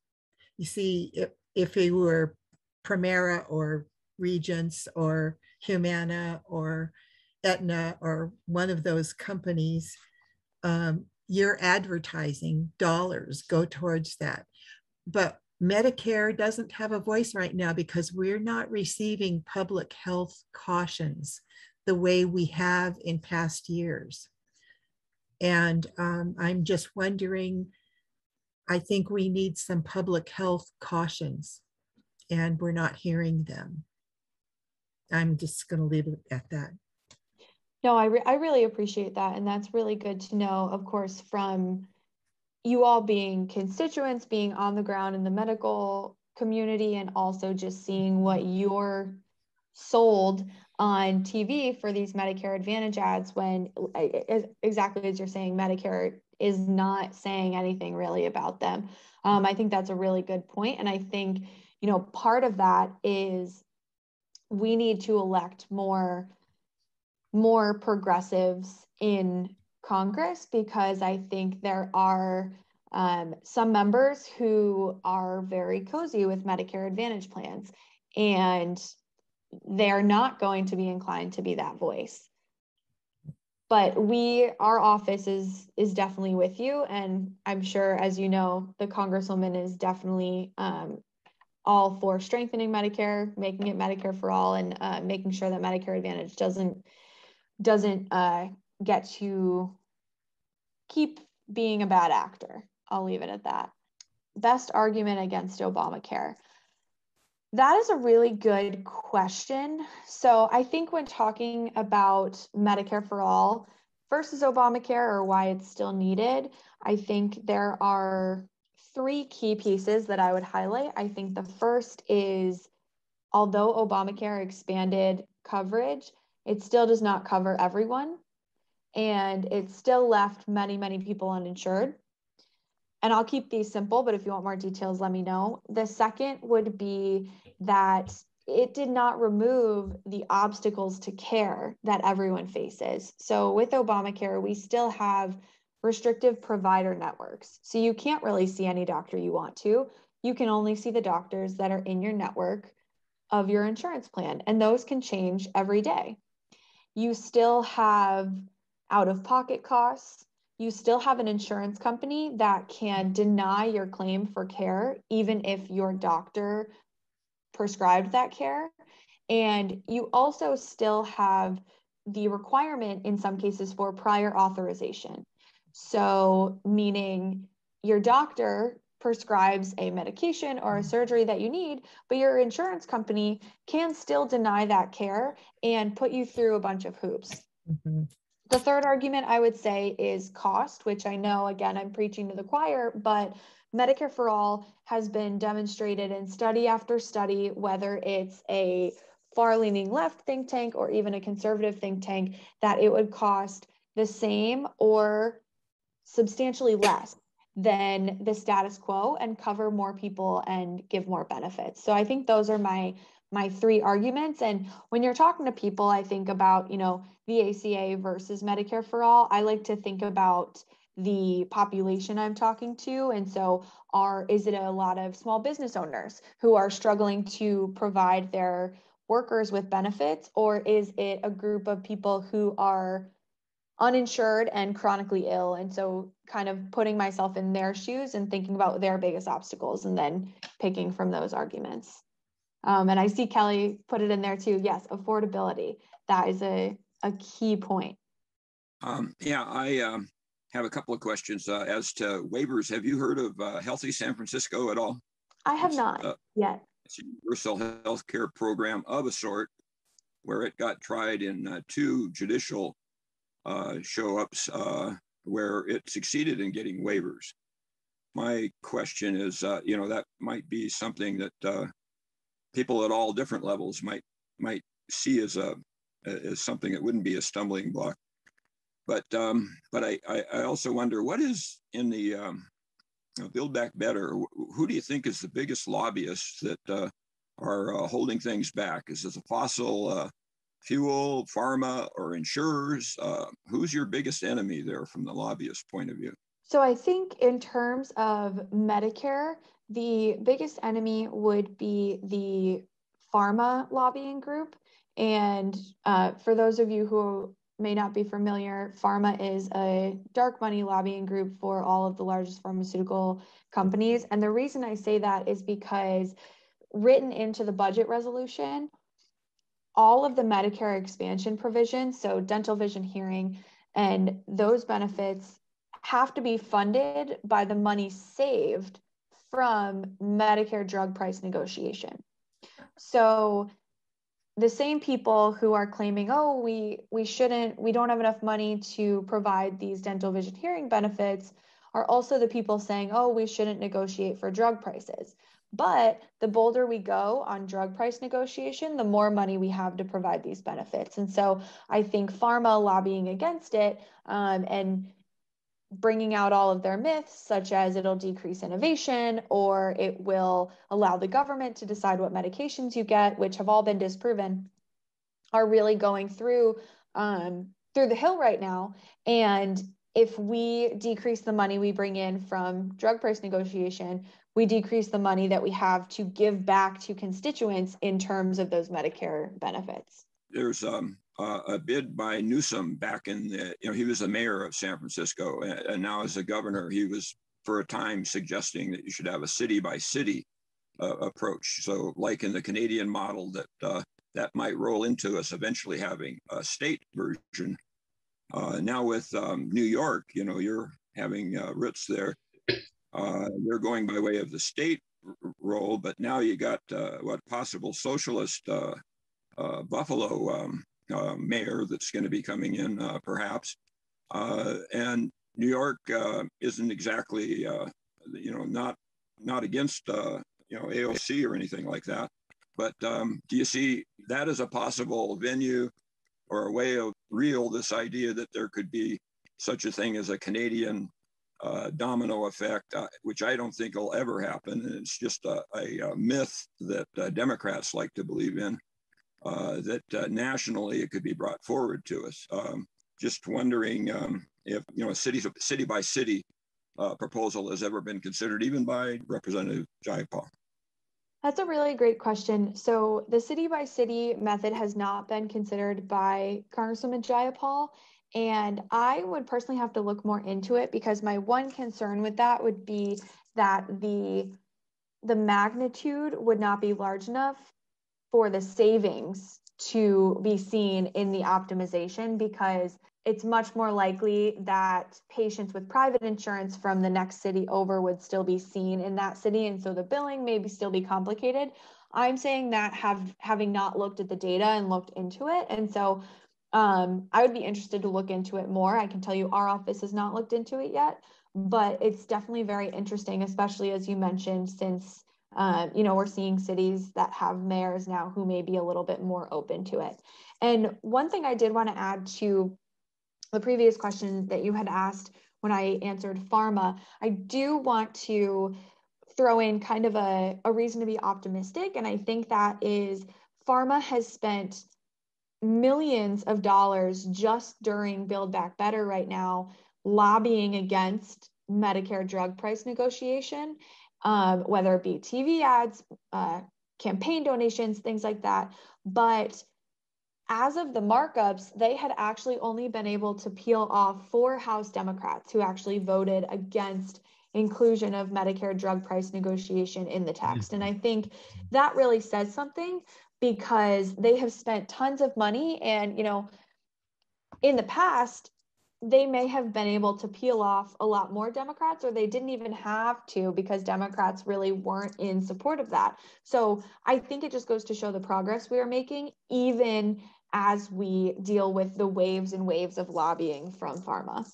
You see, if it were Premera or Regents or Humana or Aetna or one of those companies, your advertising dollars go towards that. But Medicare doesn't have a voice right now because we're not receiving public health cautions the way we have in past years. And I'm just wondering, I think we need some public health cautions and we're not hearing them. I'm just going to leave it at that.
No, I really appreciate that. And that's really good to know, of course, from you all being constituents, being on the ground in the medical community, and also just seeing what you're sold on TV for these Medicare Advantage ads when, exactly as you're saying, Medicare is not saying anything really about them. I think that's a really good point. And I think, part of that is we need to elect more progressives in Congress, because I think there are some members who are very cozy with Medicare Advantage plans, and they're not going to be inclined to be that voice. But our office is definitely with you, and I'm sure, as you know, the Congresswoman is definitely all for strengthening Medicare, making it Medicare for all, and making sure that Medicare Advantage doesn't get to keep being a bad actor. I'll leave it at that. Best argument against Obamacare. That is a really good question. So I think when talking about Medicare for all versus Obamacare, or why it's still needed, I think there are three key pieces that I would highlight. I think the first is, although Obamacare expanded coverage, it still does not cover everyone, and it still left many, many people uninsured. And I'll keep these simple, but if you want more details, let me know. The second would be that it did not remove the obstacles to care that everyone faces. So with Obamacare, we still have restrictive provider networks. So you can't really see any doctor you want to. You can only see the doctors that are in your network of your insurance plan, and those can change every day. You still have out-of-pocket costs. You still have an insurance company that can deny your claim for care, even if your doctor prescribed that care. And you also still have the requirement in some cases for prior authorization. So meaning your doctor prescribes a medication or a surgery that you need, but your insurance company can still deny that care and put you through a bunch of hoops.
Mm-hmm.
The third argument I would say is cost, which I know, again, I'm preaching to the choir, but Medicare for All has been demonstrated in study after study, whether it's a far-leaning left think tank or even a conservative think tank, that it would cost the same or substantially less than the status quo and cover more people and give more benefits. So I think those are my three arguments. And when you're talking to people, I think about, the ACA versus Medicare for All. I like to think about the population I'm talking to. And so is it a lot of small business owners who are struggling to provide their workers with benefits, or is it a group of people who are uninsured and chronically ill? And so kind of putting myself in their shoes and thinking about their biggest obstacles and then picking from those arguments. And I see Kelly put it in there too. Yes, affordability. That is a key point.
Yeah, I have a couple of questions as to waivers. Have you heard of Healthy San Francisco at all?
I have not yet.
It's a universal health care program of a sort, where it got tried in 2 judicial show-ups where it succeeded in getting waivers. My question is, that might be something that people at all different levels might see as something that wouldn't be a stumbling block. But I also wonder, what is in the Build Back Better? Who do you think is the biggest lobbyists that are holding things back? Is it the fossil fuel, pharma, or insurers? Who's your biggest enemy there from the lobbyist point of view?
So I think in terms of Medicare, the biggest enemy would be the pharma lobbying group. And for those of you who may not be familiar, pharma is a dark money lobbying group for all of the largest pharmaceutical companies. And the reason I say that is because written into the budget resolution, all of the Medicare expansion provisions, so dental, vision, hearing, and those benefits have to be funded by the money saved from Medicare drug price negotiation. So the same people who are claiming, oh, we don't have enough money to provide these dental, vision, hearing benefits, are also the people saying, oh, we shouldn't negotiate for drug prices. But the bolder we go on drug price negotiation, the more money we have to provide these benefits. And so I think pharma lobbying against it and bringing out all of their myths, such as it'll decrease innovation or it will allow the government to decide what medications you get, which have all been disproven, are really going through the hill right now. And if we decrease the money we bring in from drug price negotiation, we decrease the money that we have to give back to constituents in terms of those Medicare benefits.
There's a bid by Newsom back in the, he was the mayor of San Francisco, and now as a governor, he was for a time suggesting that you should have a city by city approach. So like in the Canadian model, that might roll into us eventually having a state version. Now with New York, you're having roots there. They're going by way of the state role, but now you got possible socialist Buffalo mayor that's going to be coming in perhaps. And New York isn't exactly, not against, AOC or anything like that. But do you see that as a possible venue or a way of this idea that there could be such a thing as a Canadian domino effect, which I don't think will ever happen. And it's just a myth that Democrats like to believe in, that nationally it could be brought forward to us. Just wondering if, a city by city proposal has ever been considered, even by Representative Jayapal.
That's a really great question. So the city by city method has not been considered by Congresswoman Jayapal. And I would personally have to look more into it, because my one concern with that would be that the magnitude would not be large enough for the savings to be seen in the optimization, because it's much more likely that patients with private insurance from the next city over would still be seen in that city. And so the billing may still be complicated. I'm saying that having not looked at the data and looked into it. And so I would be interested to look into it more. I can tell you our office has not looked into it yet, but it's definitely very interesting, especially as you mentioned, since we're seeing cities that have mayors now who may be a little bit more open to it. And one thing I did want to add to the previous question that you had asked when I answered pharma, I do want to throw in kind of a reason to be optimistic. And I think that is pharma has spent millions of dollars just during Build Back Better right now, lobbying against Medicare drug price negotiation, whether it be TV ads, campaign donations, things like that. But as of the markups, they had actually only been able to peel off 4 House Democrats who actually voted against inclusion of Medicare drug price negotiation in the text. And I think that really says something, because they have spent tons of money, and in the past they may have been able to peel off a lot more Democrats, or they didn't even have to, because Democrats really weren't in support of that. So I think it just goes to show the progress we are making, even as we deal with the waves and waves of lobbying from pharma.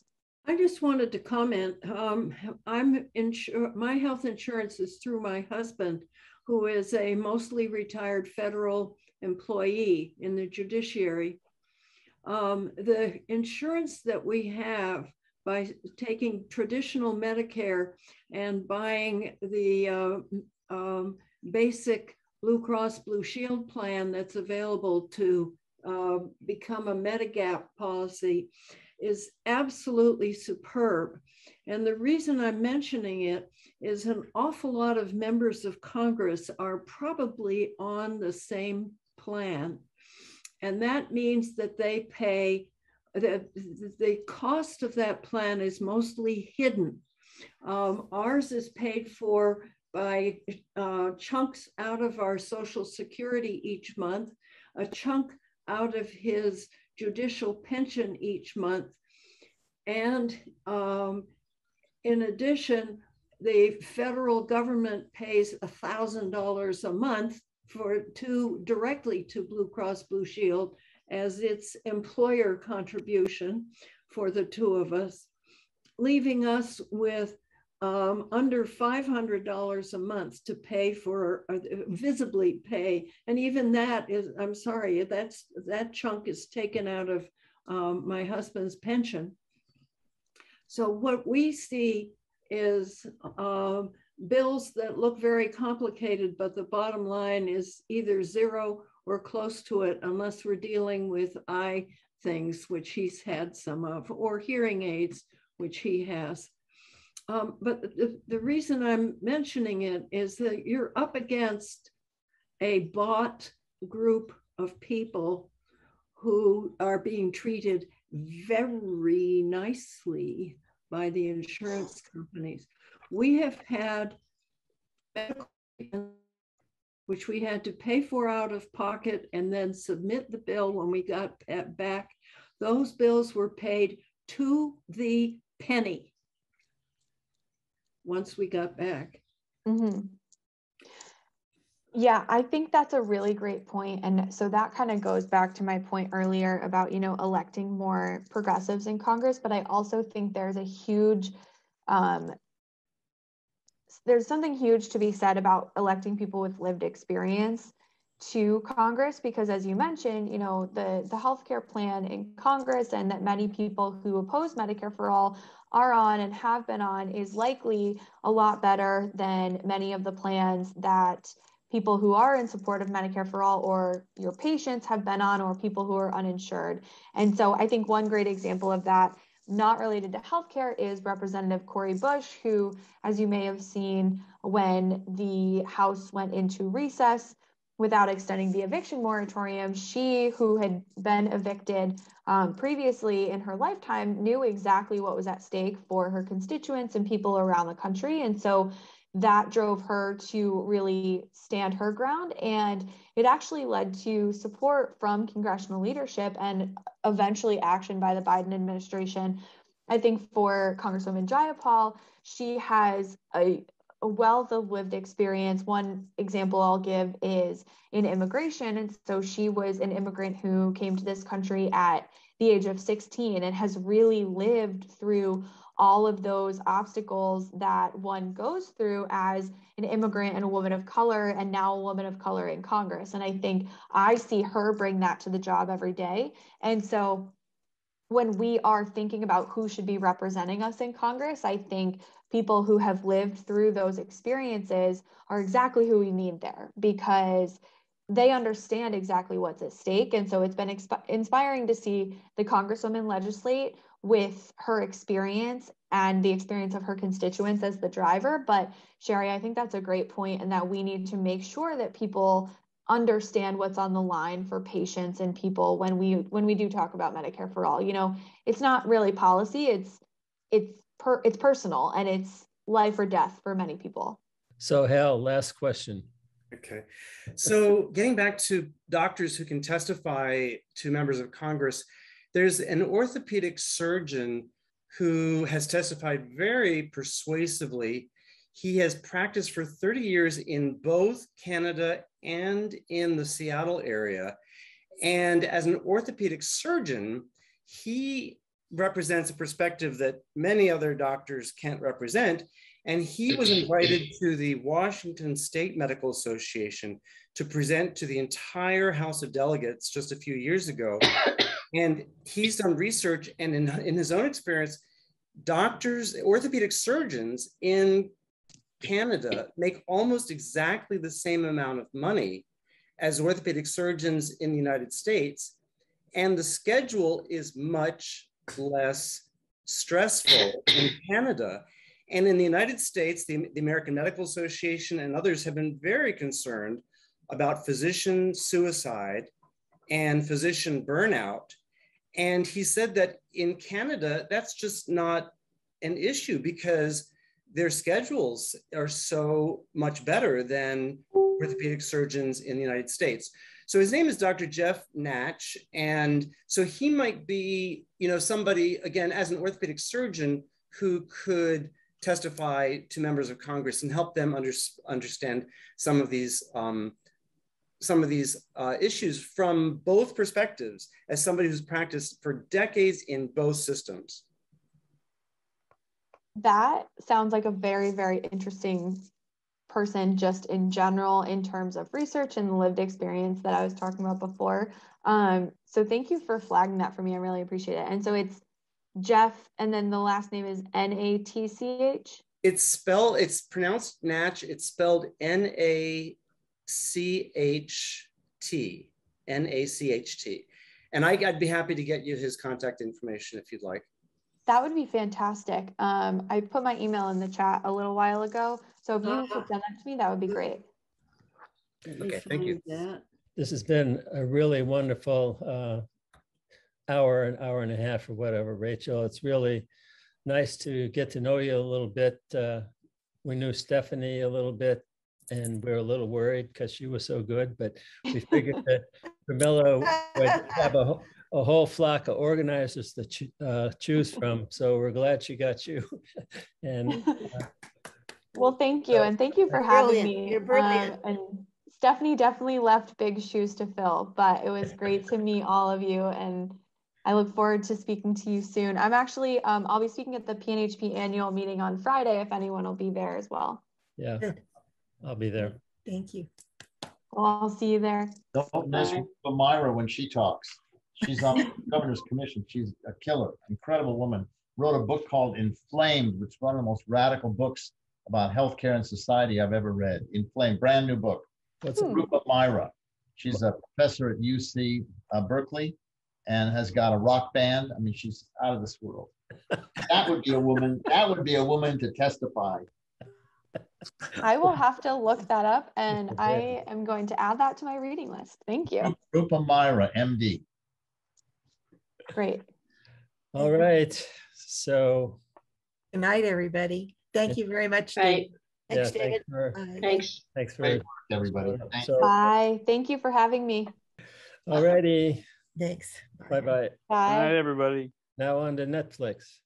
I just wanted to comment. My health insurance is through my husband, who is a mostly retired federal employee in the judiciary. The insurance that we have by taking traditional Medicare and buying the basic Blue Cross Blue Shield plan that's available to become a Medigap policy is absolutely superb. And the reason I'm mentioning it is an awful lot of members of Congress are probably on the same plan. And that means that they pay, the cost of that plan is mostly hidden. Ours is paid for by chunks out of our Social Security each month, a chunk out of his judicial pension each month. And in addition, the federal government pays $1,000 a month directly to Blue Cross Blue Shield as its employer contribution for the two of us, leaving us with under $500 a month to pay for, visibly pay. And even that is, I'm sorry, that chunk is taken out of my husband's pension. So what we see is bills that look very complicated, but the bottom line is either zero or close to it, unless we're dealing with eye things, which he's had some of, or hearing aids, which he has. But the reason I'm mentioning it is that you're up against a bought group of people who are being treated very nicely by the insurance companies. We have had medical, which we had to pay for out of pocket and then submit the bill when we got back. Those bills were paid to the penny once we got back.
Mm-hmm. Yeah, I think that's a really great point. And so that kind of goes back to my point earlier about, electing more progressives in Congress. But I also think there's a huge, there's something huge to be said about electing people with lived experience to Congress, because as you mentioned, the healthcare plan in Congress, and that many people who oppose Medicare for All are on and have been on, is likely a lot better than many of the plans that people who are in support of Medicare for All or your patients have been on, or people who are uninsured. And so I think one great example of that, not related to healthcare, is Representative Cori Bush, who, as you may have seen, when the House went into recess without extending the eviction moratorium, she, who had been evicted previously in her lifetime, knew exactly what was at stake for her constituents and people around the country. And so that drove her to really stand her ground. And it actually led to support from congressional leadership and eventually action by the Biden administration. I think for Congresswoman Jayapal, she has a a wealth of lived experience. One example I'll give is in immigration. And so she was an immigrant who came to this country at the age of 16 and has really lived through all of those obstacles that one goes through as an immigrant and a woman of color, and now a woman of color in Congress. And I think I see her bring that to the job every day. And so when we are thinking about who should be representing us in Congress, I think people who have lived through those experiences are exactly who we need there, because they understand exactly what's at stake. And so it's been inspiring to see the Congresswoman legislate with her experience and the experience of her constituents as the driver. But Sherry, I think that's a great point, and that we need to make sure that people understand what's on the line for patients and people when we do talk about Medicare for all. You know, it's not really policy, it's personal, and it's life or death for many people.
So Hal, last question.
Okay, so getting back to doctors who can testify to members of Congress, there's an orthopedic surgeon who has testified very persuasively. He has practiced for 30 years in both Canada and in the Seattle area. And as an orthopedic surgeon, he represents a perspective that many other doctors can't represent. And he was invited to the Washington State Medical Association to present to the entire House of Delegates just a few years ago. And he's done research, and in his own experience, doctors, orthopedic surgeons in Canada make almost exactly the same amount of money as orthopedic surgeons in the United States. And the schedule is much less stressful in Canada. And in the United States, the American Medical Association and others have been very concerned about physician suicide and physician burnout. And he said that in Canada, that's just not an issue because their schedules are so much better than orthopedic surgeons in the United States. So his name is Dr. Jeff Natch. And so he might be, you know, somebody, again, as an orthopedic surgeon who could testify to members of Congress and help them understand some of these issues from both perspectives, as somebody who's practiced for decades in both systems.
That sounds like a very, very interesting person just in general in terms of research and lived experience that I was talking about before. So thank you for flagging that for me. I really appreciate it. And so it's Jeff, and then the last name is N-A-T-C-H?
It's pronounced Natch. It's spelled N-A-C-H-T, N-A-C-H-T. And I'd be happy to get you his contact information if you'd like.
That would be fantastic. I put my email in the chat a little while ago. So if you could send that to me, that would be great.
Okay, thank you.
This has been a really wonderful hour and a half or whatever, Rachel. It's really nice to get to know you a little bit. We knew Stephanie a little bit, and we were a little worried because she was so good, but we figured that Pramila would have a whole flock of organizers to choose from. So we're glad she got you. And
well, thank you. And thank you for having me.
You're brilliant.
And Stephanie definitely left big shoes to fill, but it was great to meet all of you. And I look forward to speaking to you soon. I'm actually, I'll be speaking at the PNHP annual meeting on Friday if anyone will be there as well.
Yeah, I'll be there.
Thank you.
Well, I'll see you there.
Don't mess with Myra when she talks. She's on the governor's commission. She's a killer, incredible woman. Wrote a book called Inflamed, which is one of the most radical books about healthcare and society I've ever read. Inflamed, brand new book. It's a group of Myra. She's a professor at UC Berkeley and has got a rock band. I mean, she's out of this world. That would be a woman. That would be a woman to testify.
I will have to look that up, and I am going to add that to my reading list. Thank you.
Group of Myra, MD.
Great.
All right. So
good night, everybody. Thank you very much,
Dave.
Thanks,
yeah,
David.
Thanks for
everybody.
So,
bye. Thank you for having me.
All righty.
Thanks.
Bye-bye.
Bye.
Good night, everybody.
Now on to Netflix.